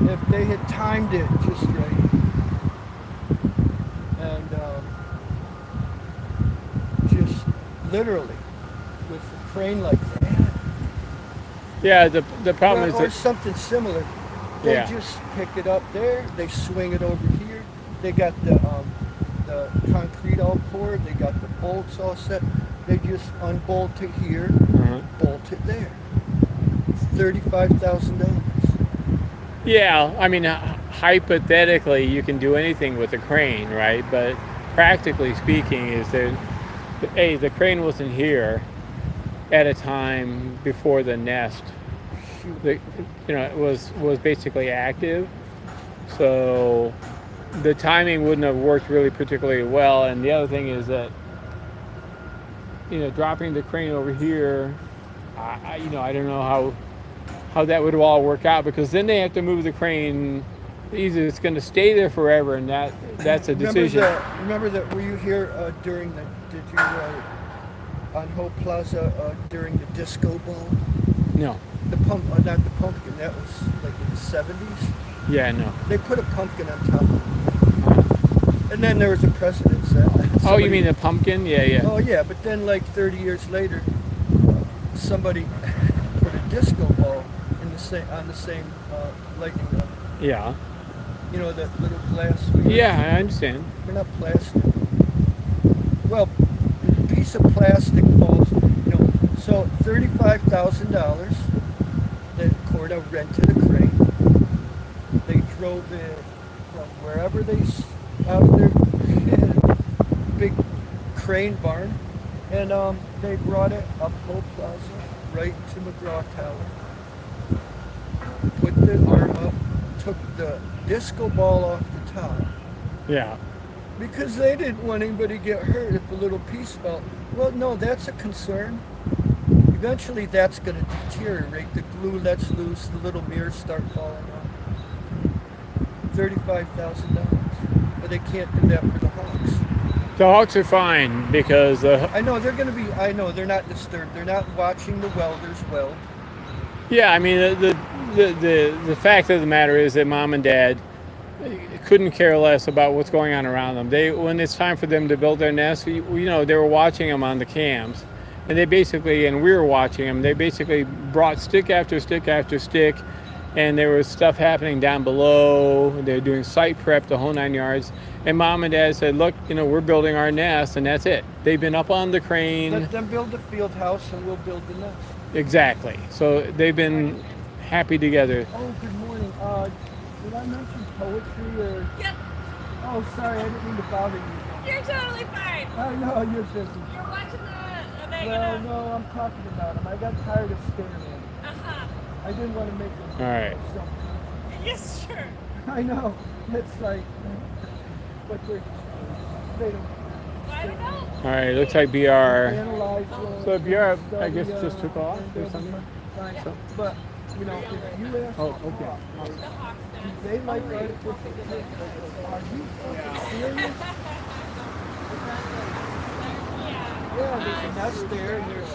if they had timed it just right, and just literally with a crane like that, Yeah, the problem is or that something similar, they Yeah. just pick it up there, they swing it over here. They got the concrete all poured, they got the bolts all set. They just unbolt it here, bolt it there. It's $35,000. yeah, I mean hypothetically you can do anything with a crane, right? But practically speaking, is that the crane wasn't here at a time before the nest. It was basically active, so the timing wouldn't have worked really particularly well. And the other thing is that dropping the crane over here, I don't know how that would all work out, because then they have to move the crane. Either it's going to stay there forever, and that's a decision. Remember that? Were you here during the? Did you on Hope Plaza during the disco ball? No. The not the pumpkin. That was like in the '70s. Yeah, no. They put a pumpkin on top of it. And then there was a precedence that Oh, you somebody- mean the pumpkin? Yeah, yeah. Oh yeah, but then like 30 years later, somebody put a disco ball in on the same lightning rod. Yeah. You know that little glass. Yeah, I understand. They're not plastic. Well, a piece of plastic falls. You know, so $35,000. That Corda rented a crane. They drove it from wherever out of their big crane barn, and they brought it up Hope Plaza, right to McGraw Tower. Put the arm up, took the disco ball off the top. Yeah. Because they didn't want anybody to get hurt if a little piece fell. Well, no, that's a concern. Eventually that's going to deteriorate. The glue lets loose, the little mirrors start falling off. $35,000. But they can't do that for the Hawks. The Hawks are fine because I know they're going to be, I know they're not disturbed. They're not watching the welders weld. yeah, I mean the fact of the matter is that mom and dad couldn't care less about what's going on around them. When it's time for them to build their nest, you know, they were watching them on the cams. And they basically, and we were watching them, they basically brought stick after stick after stick, and there was stuff happening down below. They were doing site prep, the whole 9 yards. And mom and dad said, look, you know, we're building our nest, and that's it. They've been up on the crane. Let them build the field house and we'll build the nest. Exactly. So they've been happy together. Oh, good morning. Did I mention poetry or? Yep, Oh, sorry, I didn't mean to bother you. you're totally fine. I know, you're busy. You're watching the Well, no, I'm talking about him. I got tired of staring at him. Uh-huh. I didn't want to make him. All right. Yes, sure. I know. It's like, but they don't. Well, I don't know. All right, looks like BR. Analyze. So BR, I guess, just took off or something? Fine. But, you know, if you ask Oh, okay. The Hawks nest. they like artificial things. Are you fucking serious? Yeah, there's a nest there, and there's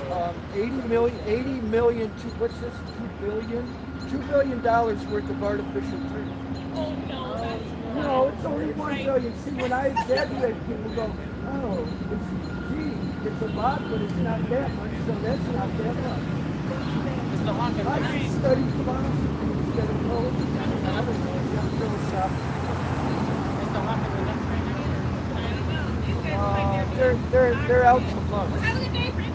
80 million, what's this, 2 billion? $2 billion worth of artificial turf. Oh, no, that's No, it's only 1 billion. See, when I exaggerate, people go, oh, it's a lot, but it's not that much, so that's not that much. I just study philosophy instead of poetry. I don't know, it's not philosophical. They're out to lunch. Have a good day, friend.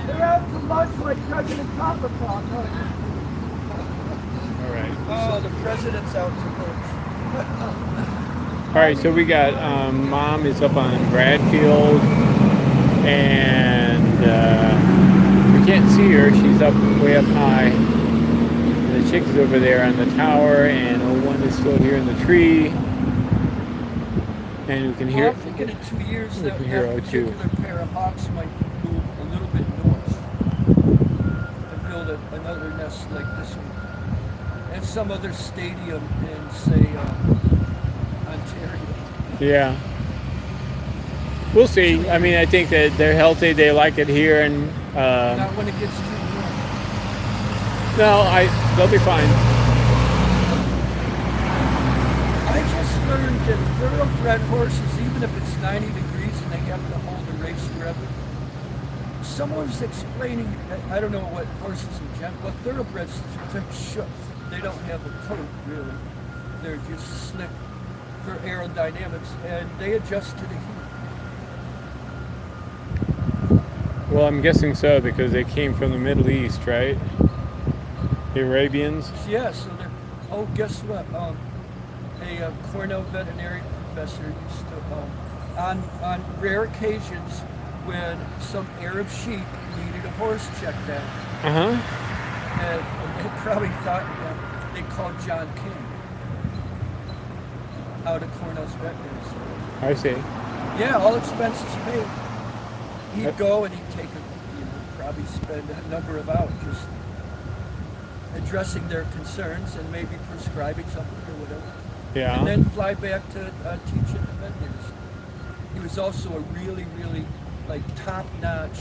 They're out to lunch like President Papa thought. All right. Oh, the president's out to lunch. All right, so we got mom is up on Bradfield, and we can't see her. She's up way up high. The chick is over there on the tower, and O1 is still here in the tree. And we can hear. I'm thinking in 2 years We that can hear that O2. particular pair of hawks might move a little bit north and build another nest like this one at some other stadium in, say, Ontario. Yeah. We'll see. I mean, I think that they're healthy. They like it here, and Not when it gets too warm. no, they'll be fine. I just learned that thoroughbred horses, even if it's 90 degrees and they have to hold a race forever, someone was explaining, I don't know what horses in general, but thoroughbreds, they're shook. They don't have a coat, really. They're just slick for aerodynamics, and they adjust to the heat. Well, I'm guessing so because they came from the Middle East, right? The Arabians. Yeah, so they're, oh, guess what? A Cornell veterinary professor used to, on rare occasions when some Arab sheik needed a horse checked out, and they probably thought they called John King out of Cornell's veterinary school. I see. Yeah, all expenses paid. He'd go and he'd take probably spend a number of hours just addressing their concerns and maybe prescribing something or whatever. Yeah. And then fly back to teach at the veterinary school. He was also a really, really like top-notch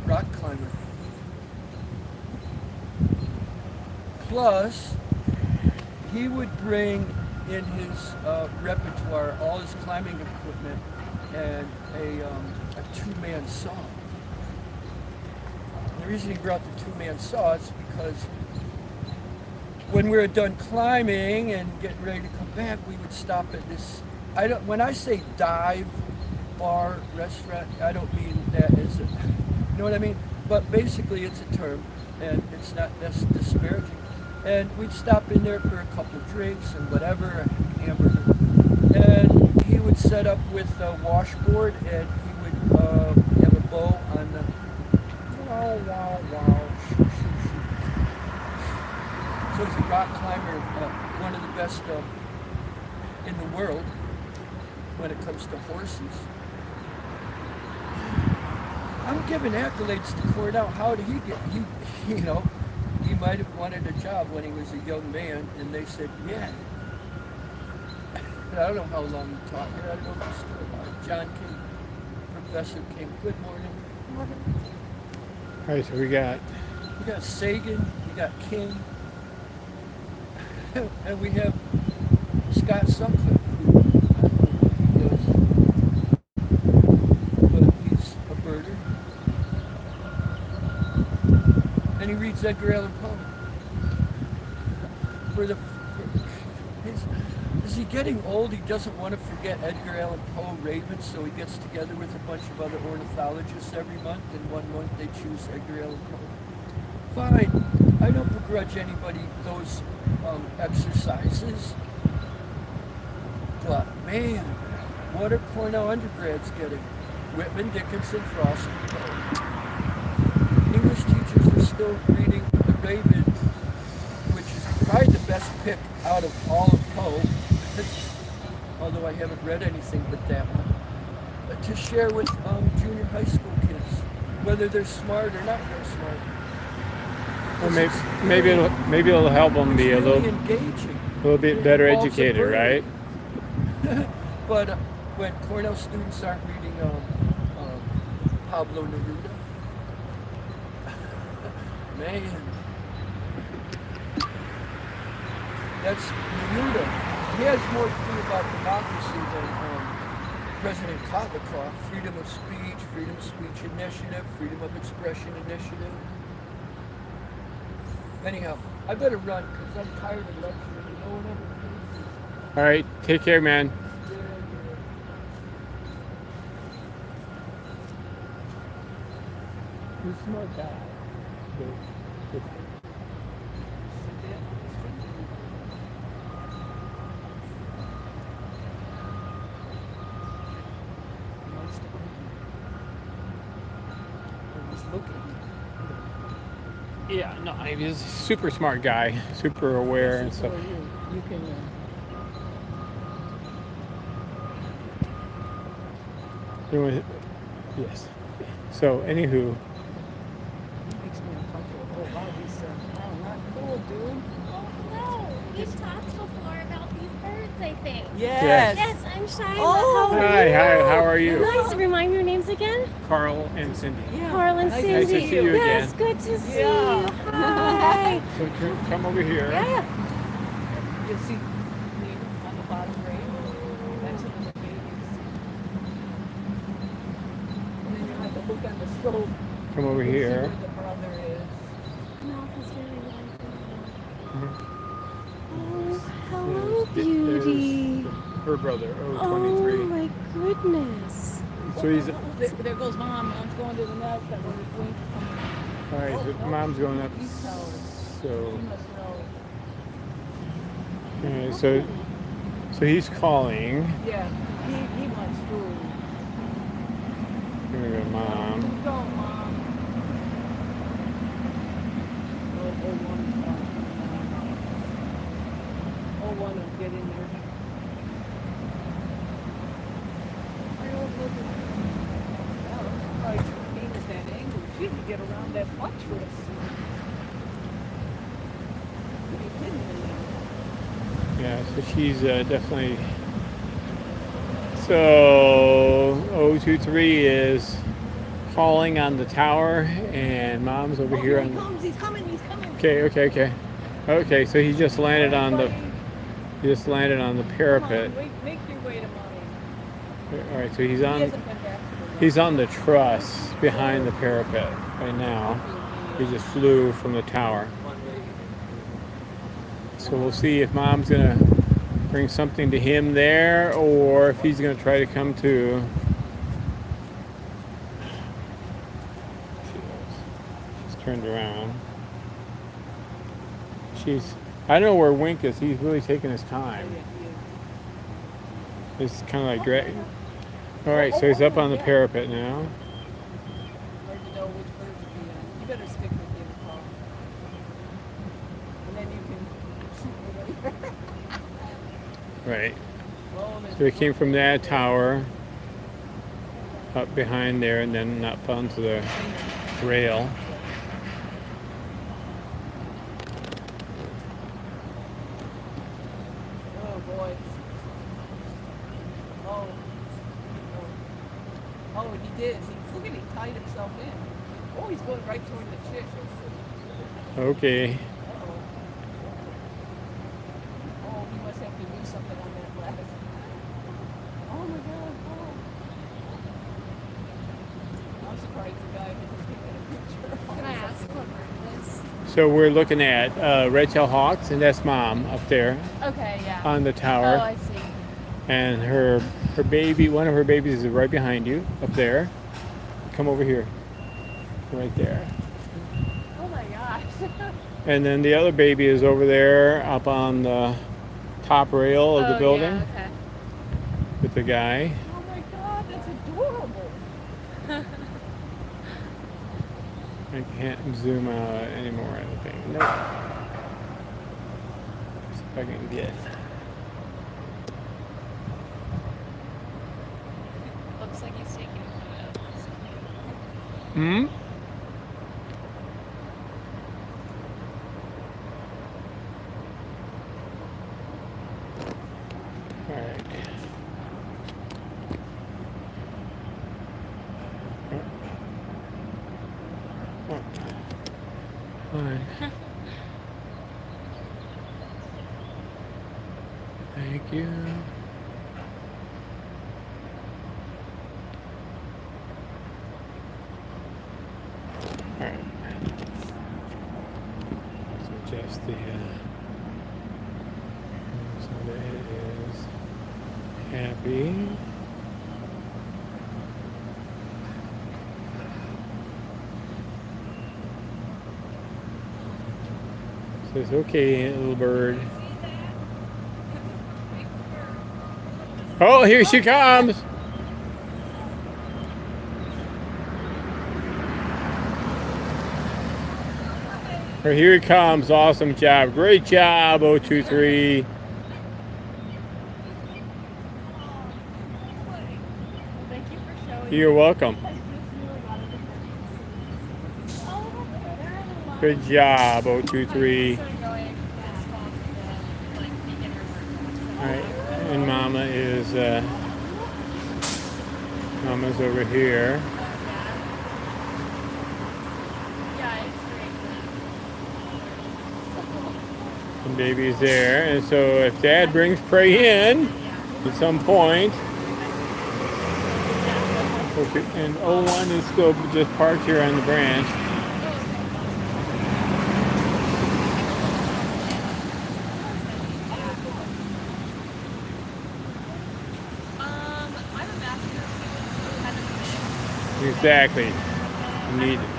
rock climber. Plus, he would bring in his repertoire all his climbing equipment and a two-man saw. And the reason he brought the two-man saw is because when we were done climbing and getting ready to come back, we would stop at this. When I say dive, bar, restaurant, I don't mean that as a, you know what I mean? But basically, it's a term, and it's not that's disparaging. And we'd stop in there for a couple of drinks and whatever, a hamburger. And he would set up with a washboard, and he would have a bow on the wow, wow, wow, shoo, shoo, shoo. So he's a rock climber, one of the best in the world when it comes to horses. I'm giving accolades to Cornell. How did he get? He might have wanted a job when he was a young man, and they said, yeah. I don't know how long he taught here. I don't know if he's still alive. John King, Professor King. Good morning. All right, so we got Sagan, we got King, and we have Scott Sutcliffe, who I don't know what he does, but he's a birder. And he reads Edgar Allan Poe. Is he getting old? He doesn't want to forget Edgar Allan Poe ravens, so he gets together with a bunch of other ornithologists every month, and 1 month they choose Edgar Allan Poe. Fine, I don't begrudge anybody those exercises, but man, what are Cornell undergrads getting? Whitman, Dickinson, Frost, and Poe. English teachers are still reading The Raven, which is probably the best pick out of all of Poe, although I haven't read anything but that one, to share with junior high school kids, whether they're smart or not very smart. well, maybe it'll help them be really engaging. a little bit better Involves a educated, bird. right? But when Cornell students aren't reading Pablo Neruda, man, that's Neruda. He has more to do about democracy than President Kotlikov. Freedom of speech initiative, freedom of expression initiative. Anyhow, I better run because I'm tired of lecturing. No one ever pays me. All right, take care, man. He's a smart guy. Yeah, no, I mean, he's a super smart guy, super aware and stuff. You can. Yes. So, anywho, Makes me uncomfortable. Oh wow, these not cool, dude. Oh no, we've talked before about these birds, I think. Yes. Yes, I'm Shine. Oh, How are hi, you? how are you? Nice. Remind me your names again. Carl and Cindy. Yeah. Carl and Nice Cindy. to see you Yes, again. good to see Yeah. you. Hi. So, come over here. Yeah. You'll see here on the bottom right. That's one of the babies. And then you have to look on the slope. Come over to see here. where the brother is. Mouth is very wide. Mhm. Oh, hello, There's beauty. her brother, Oh O23. my goodness. So he's, There goes mom. Mom's going to the nest. That one is going to come. all right, so mom's going up. East Tower. So, You must know. all right, so he's calling. Yeah, he wants food. Here we go, mom. Go, mom. Oh, one will get in there. I don't look at that. Like being at that angle, she can get around that buttress. Are you kidding me? Yeah, so she's definitely. So O23 is calling on the tower, and mom's over here on. He's coming. Okay. Okay, so he just landed on the. He just landed on the Come parapet. on, make your way to mommy. All right, so He hasn't been back to the he's on the truss behind the parapet right now. He just flew from the tower. So we'll see if Mom's gonna bring something to him there, or if he's gonna try to come to. She's turned around. I don't know where Wink is. He's really taking his time. It's kind of like dragging. All right, so he's up on the parapet now. Hard to know which bird to be on. You better stick with him, Paul. And then you can shoot me later. Right. So he came from that tower up behind there and then up onto the rail. Oh boy. Oh, he did. Look at he tied himself in. Oh, he's going right toward the chick. Okay. Oh, he must have to do something on that glass. Oh my God, oh. I'm surprised the guy hasn't taken a picture. Can I ask what bird it is? So we're looking at red-tailed hawks, and that's Mom up there Okay, yeah. on the tower. Oh, I see. And her baby, one of her babies is right behind you, up there. Come over here. Right there. Oh my gosh. And then the other baby is over there up on the top rail of the building Yeah, okay. with the guy. Oh my God, that's adorable. I can't zoom out anymore, I don't think. Nope. See if I can get. Looks like he's taking photos. Hmm? Alright. Fine. Thank you. Alright. Let's adjust the so that it is happy. Says, okay, little bird. Oh, here she comes. Or here he comes. Awesome job. Great job, O23. Thank you for showing You're welcome. Oh, Good job, O23. Alright, and Mama's over here. And baby's there. And so if Dad brings prey in at some point, okay, and O1 is still just parked here on the branch. Exactly.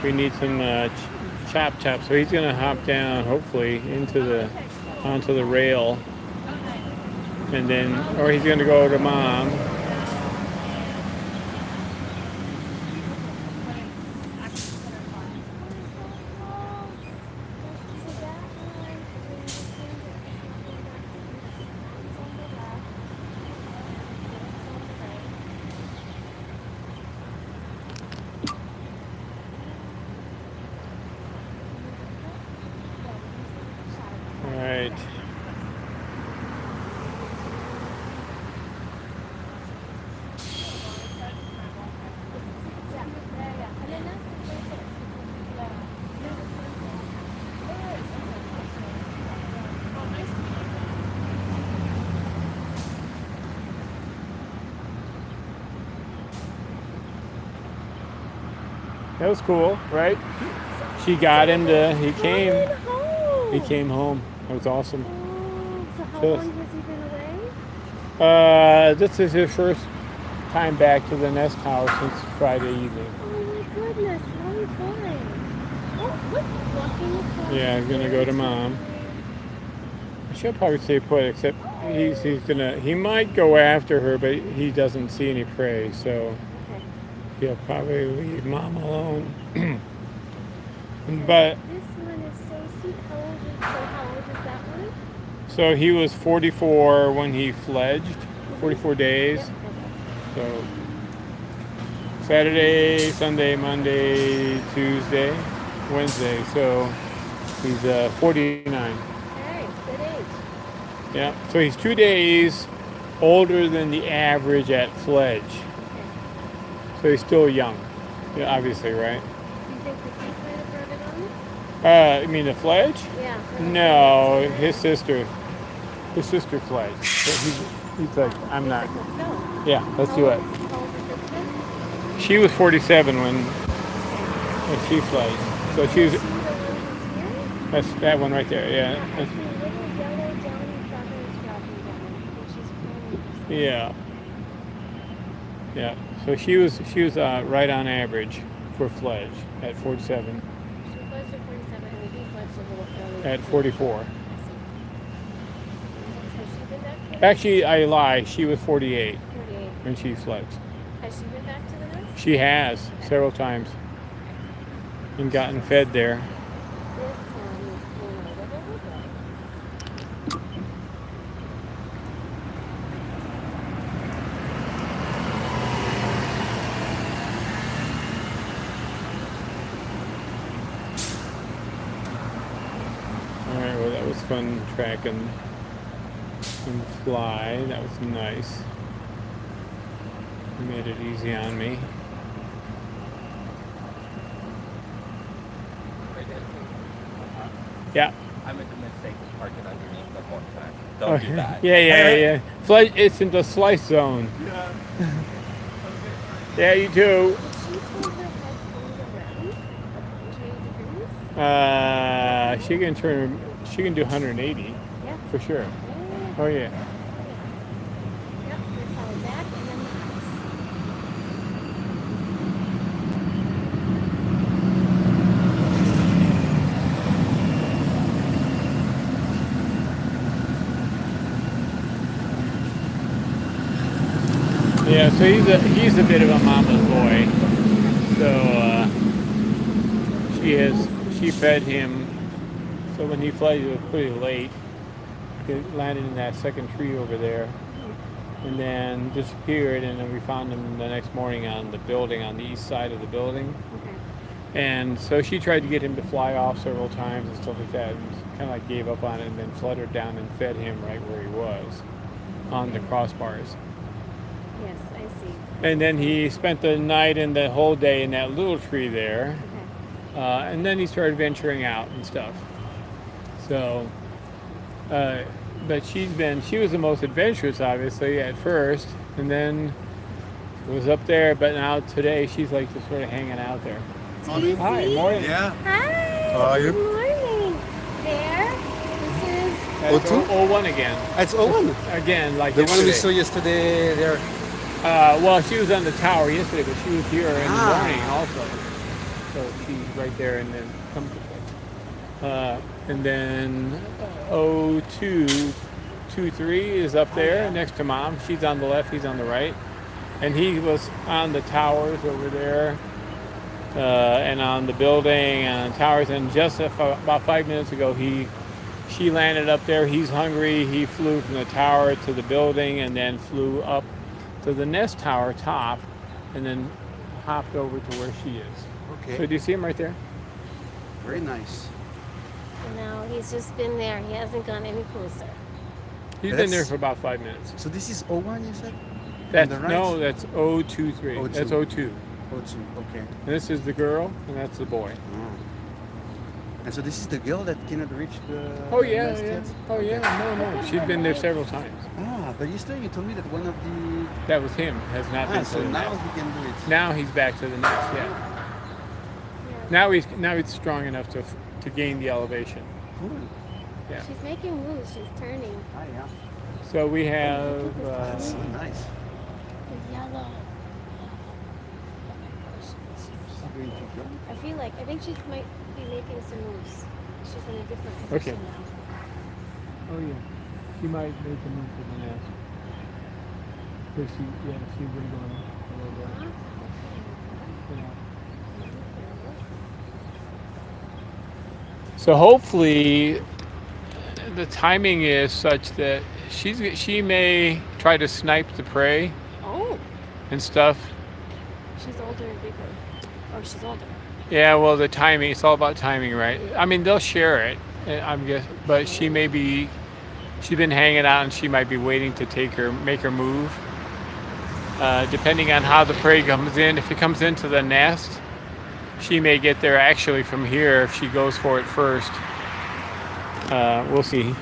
We need some chop. So he's gonna hop down, hopefully, onto the rail, and then, or he's gonna go to Mom. All right. That was cool, right? She got him to. He came. Home. He came home. That was awesome. Oh, so how So- long has he been away? This is his first time back to the nest house since Friday evening. Oh my goodness, long time. Oh, look, walking across. Yeah, he's gonna go to mom. She'll probably stay put, except he might go after her, but he doesn't see any prey, so Okay. he'll probably leave mom alone. But This one is so sweet. How old is that one? so he was 44 when he fledged, 44 days. Yep. So Saturday, Sunday, Monday, Tuesday, Wednesday. So he's 49. Okay, good age. Yeah. So he's 2 days older than the average at Fledge. So he's still young. Yeah, obviously, right? Do you think the kid might have brought it on? You mean the Fledge? Yeah. No, his sister. His sister Fledge. So he's like, I'm not. Let's go. Yeah, let's do it. How old is this one? She was 47 when she fledged. So she was. Is she the one who's here? That's that one right there. Yeah. I see little yellow downy feathers dropping down. I think she's planning for Yeah. Yeah. So she was right on average for Fledge at 47. She fledged at 47 and he fledged a little earlier. At 44. I see. Has she been back to Actually, I lie. She was 48 48? when she fledged. Has she been back to the nest? She has several times and gotten fed there. This one, you know what it look like. All right. Well, that was fun tracking and fly. That was nice. You made it easy on me. Yeah. I made the mistake of parking underneath the pork track. Don't do that. Yeah. Fledge, it's in the slice zone. Yeah. Yeah, you too. Did she turn her head fully around? 180 degrees? She can do 180 Yeah. for sure. Yeah. Oh yeah. Yep, this on the back and then the house. Yeah, so he's a bit of a mama's boy. So she fed him. So when he fledged, it was pretty late. He landed in that second tree over there, and then disappeared. And then we found him the next morning on the building, on the east side of the building. Okay. And so she tried to get him to fly off several times and stuff like that, and kind of like gave up on it, and then fluttered down and fed him right where he was, on the crossbars. Yes, I see. And then he spent the night and the whole day in that little tree there. Okay. And then he started venturing out and stuff. So, but she was the most adventurous, obviously, at first. And then was up there, but now today she's like just sort of hanging out there. Do you Hi, see? morning. Yeah. Hi. How are you? Good morning. There. This is. That's O2? 01 again. It's Owen. Again, like The one we yesterday. saw yesterday there. Well, she was on the tower yesterday, but she was here in the Ah. morning also. So she's right there, and then comes. And then 0223 is up there next to mom. She's on the left, he's on the right. And he was on the towers over there, and on the building and on towers. And just about 5 minutes ago, she landed up there. He's hungry. He flew from the tower to the building and then flew up to the nest tower top, and then hopped over to where she is. Okay. So do you see him right there? Very nice. No, he's just been there. He hasn't gone any closer. He's been That's- there for about 5 minutes. So this is O1, you said? That's the right? no, that's 023. O2. That's 02. O2. Okay. And this is the girl, and that's the boy. And so this is the girl that cannot reach the Oh yeah, nest yeah. yet? Oh yeah. No. She's been there several times. Ah, but yesterday you told me that one of the... That was him. Has not been to so the now nest. he can do it. Now he's back to the nest. Yeah. Now it's strong enough to gain the elevation. Cool. Yeah. She's making moves. She's turning. Oh, yeah. So we have. So nice. The yellow. I think she might be making some moves. She's in a different position Okay. now. Oh yeah, she might make a move for the nest. Cause she's wiggling a little bit. Yeah. So hopefully, the timing is such that she may try to snipe the prey Oh, and stuff. she's older and bigger. Or she's older. Yeah, well, the timing, it's all about timing, right? I mean, they'll share it, I'm guess, but she's been hanging out and she might be waiting to make her move. Depending on how the prey comes in, if it comes into the nest, she may get there actually from here if she goes for it first. We'll see.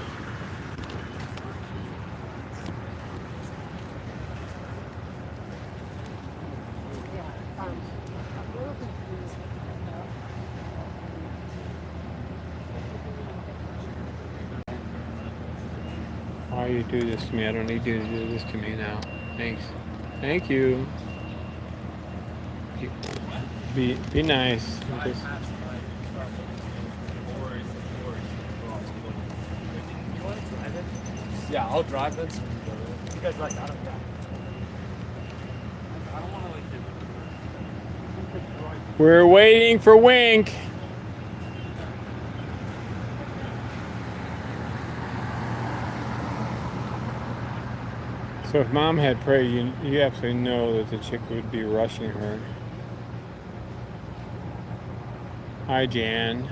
Why you do this to me? I don't need you to do this to me now. Thanks. Thank you. Be nice. Just, Yeah, I'll drive it. You guys like, I don't want to like do. we're waiting for Wink. So if Mom had prey, you absolutely know that the chick would be rushing her. Hi, Jan.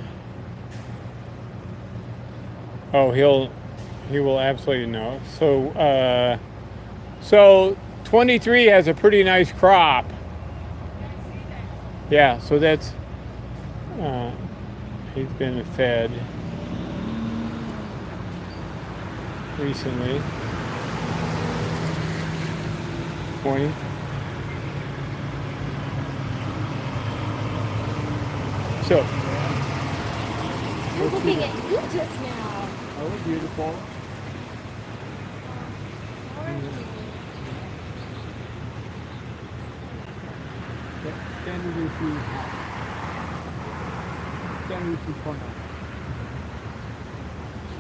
Oh, he will absolutely know. So 23 has a pretty nice crop. Yeah, so that's he's been fed recently. Morning. So I'm looking at you just now. oh, beautiful.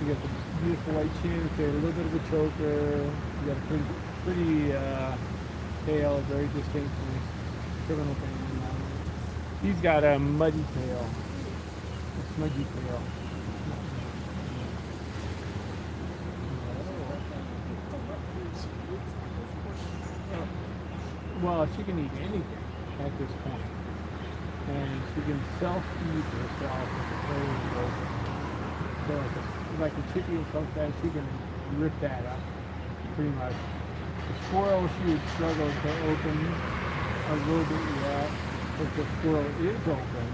You got the beautiful white chin, a little bit of a choker. You got a pretty tail, very distinct criminal thing. He's got a muddy tail, a smudgy tail. Well, she can eat anything at this point. And she can self-feed herself with the prey is open. So like a chippy and stuff like that, she can rip that up pretty much. The squirrel, she would struggle to open a little bit yet. If the squirrel is open,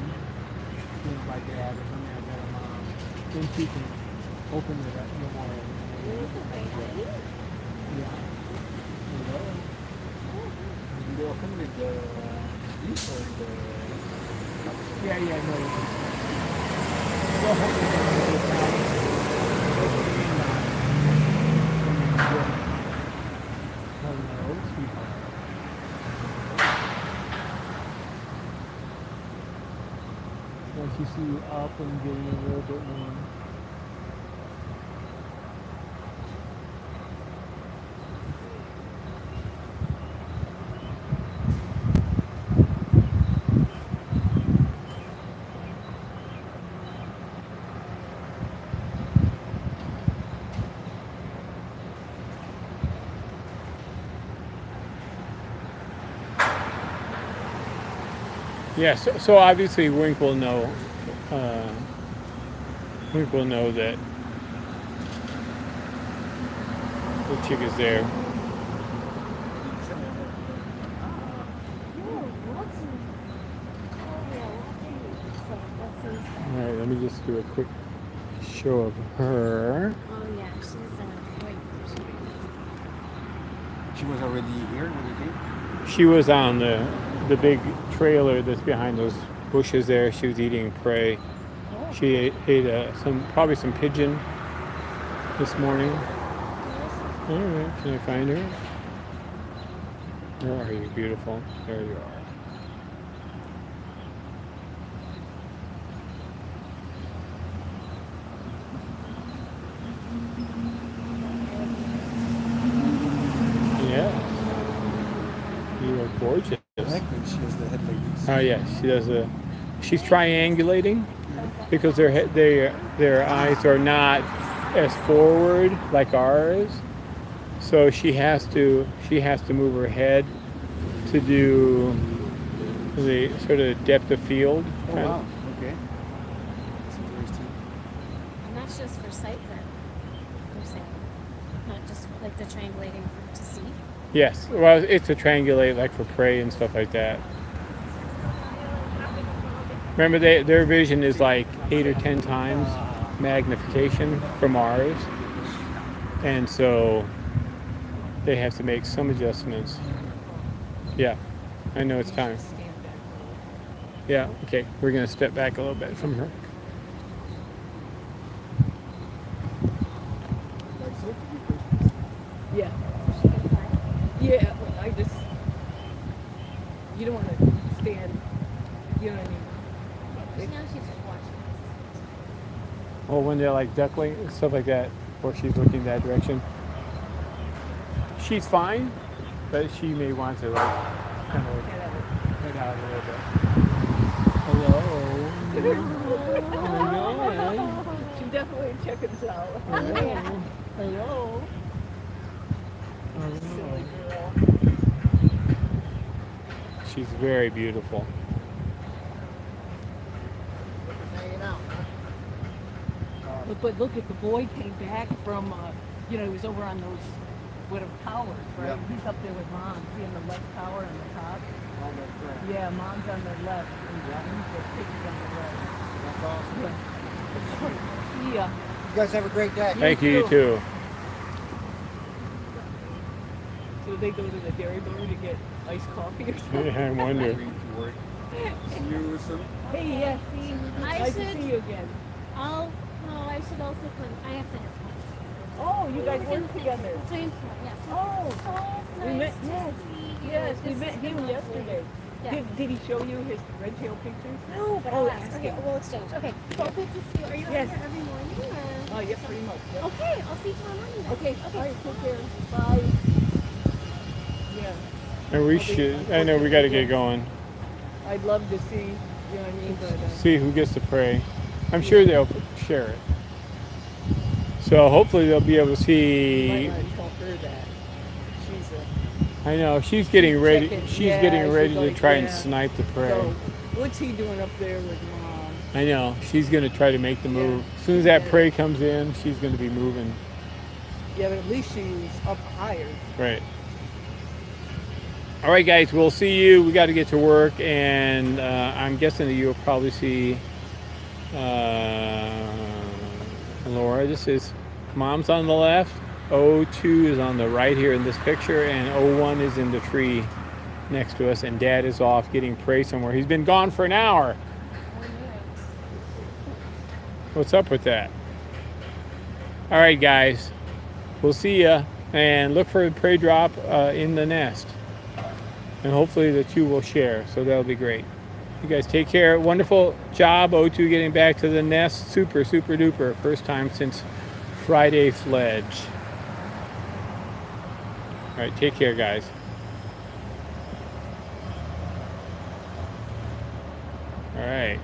like that, or something like that, then she can open it up more. Yeah. They open with the leaf or the... Yeah, no. Hello, sweetheart. Once you see you up and getting a little bit warm. Yeah, so obviously Wink will know. Wink will know that the chick is there. All right, let me just do a quick show of her. Oh yeah, she's great. She was already here when you came? She was on the big trailer that's behind those bushes there. She was eating prey. She ate probably some pigeon this morning. All right, can I find her? Where are you, beautiful? There you are. Yeah, you are gorgeous. I like when she has the head like this. Oh yeah, she does she's triangulating because their eyes are not as forward like ours. So she has to move her head to do the sort of depth of field. Oh wow. Okay. That's interesting. And that's just for sight then, you're saying? Not just like the triangulating to see? Yes. Well, it's a triangulate like for prey and stuff like that. Remember, their vision is like 8 or 10 times magnification from ours, and so they have to make some adjustments. Yeah, I know it's time. Yeah, okay, we're gonna step back a little bit from her. Yeah. Yeah, well, I just, you don't want to stand, you know what I mean? Now she's just watching Well, when they're like duckling and stuff like that, or she's looking that direction, she's fine, but she may want to like kind of head out a little bit. Hello. Hello. She definitely checking us out. Hello. Hello. Silly girl. She's very beautiful. But look at the boy came back from, he was over on those, whatever towers, right? Yeah. He's up there with Mom. See in the left tower on the top? Oh, that's right. Yeah, Mom's on the left and the picture's on the right. That's awesome. Yeah. You guys have a great day. Thank you, you too. So they go to the dairy bar to get iced coffee or something? Yeah, I wonder. Going to work. See you soon. Hey, yeah, see, I nice to should- see you again. I should also come. I have to have Oh, you guys work together. Same point, yes. Oh, So we nice met, to yes, see you. yes, we This met is him lovely. yesterday. Yeah. Did he show you his red tail pictures? No, but Oh, I'll ask ask. him. Okay, we'll exchange. Okay, so good to see you. Are you out Yes. here every morning or? Oh, yeah, pretty much. Yeah. Okay, I'll see you tomorrow morning then. Okay, Okay. all right, take care. Bye. Yeah, And we should, I know we got to get going. I'd love to see, you know what I mean, but See who gets to pray. I'm sure they'll share it. So hopefully they'll be able to you see. might want to tell her that. She's I know she's getting ready. checking. She's Yeah, getting she's ready to like, try and yeah. snipe the prey. So, what's he doing up there with Mom? I know she's going to try to make the move. As soon as that prey comes in, she's going to be moving. Yeah, but at least she's up higher. Right. All right, guys. We'll see you. We got to get to work, and I'm guessing that you'll probably see Laura. This is Mom's on the left. O2 is on the right here in this picture, and O1 is in the tree next to us, and Dad is off getting prey somewhere. He's been gone for an hour. What's up with that? All right, guys. We'll see ya, and look for a prey drop in the nest. And hopefully the two will share, so that'll be great. You guys take care. Wonderful job, O2, getting back to the nest. Super, super duper. First time since Friday Fledge. All right, take care, guys. All right.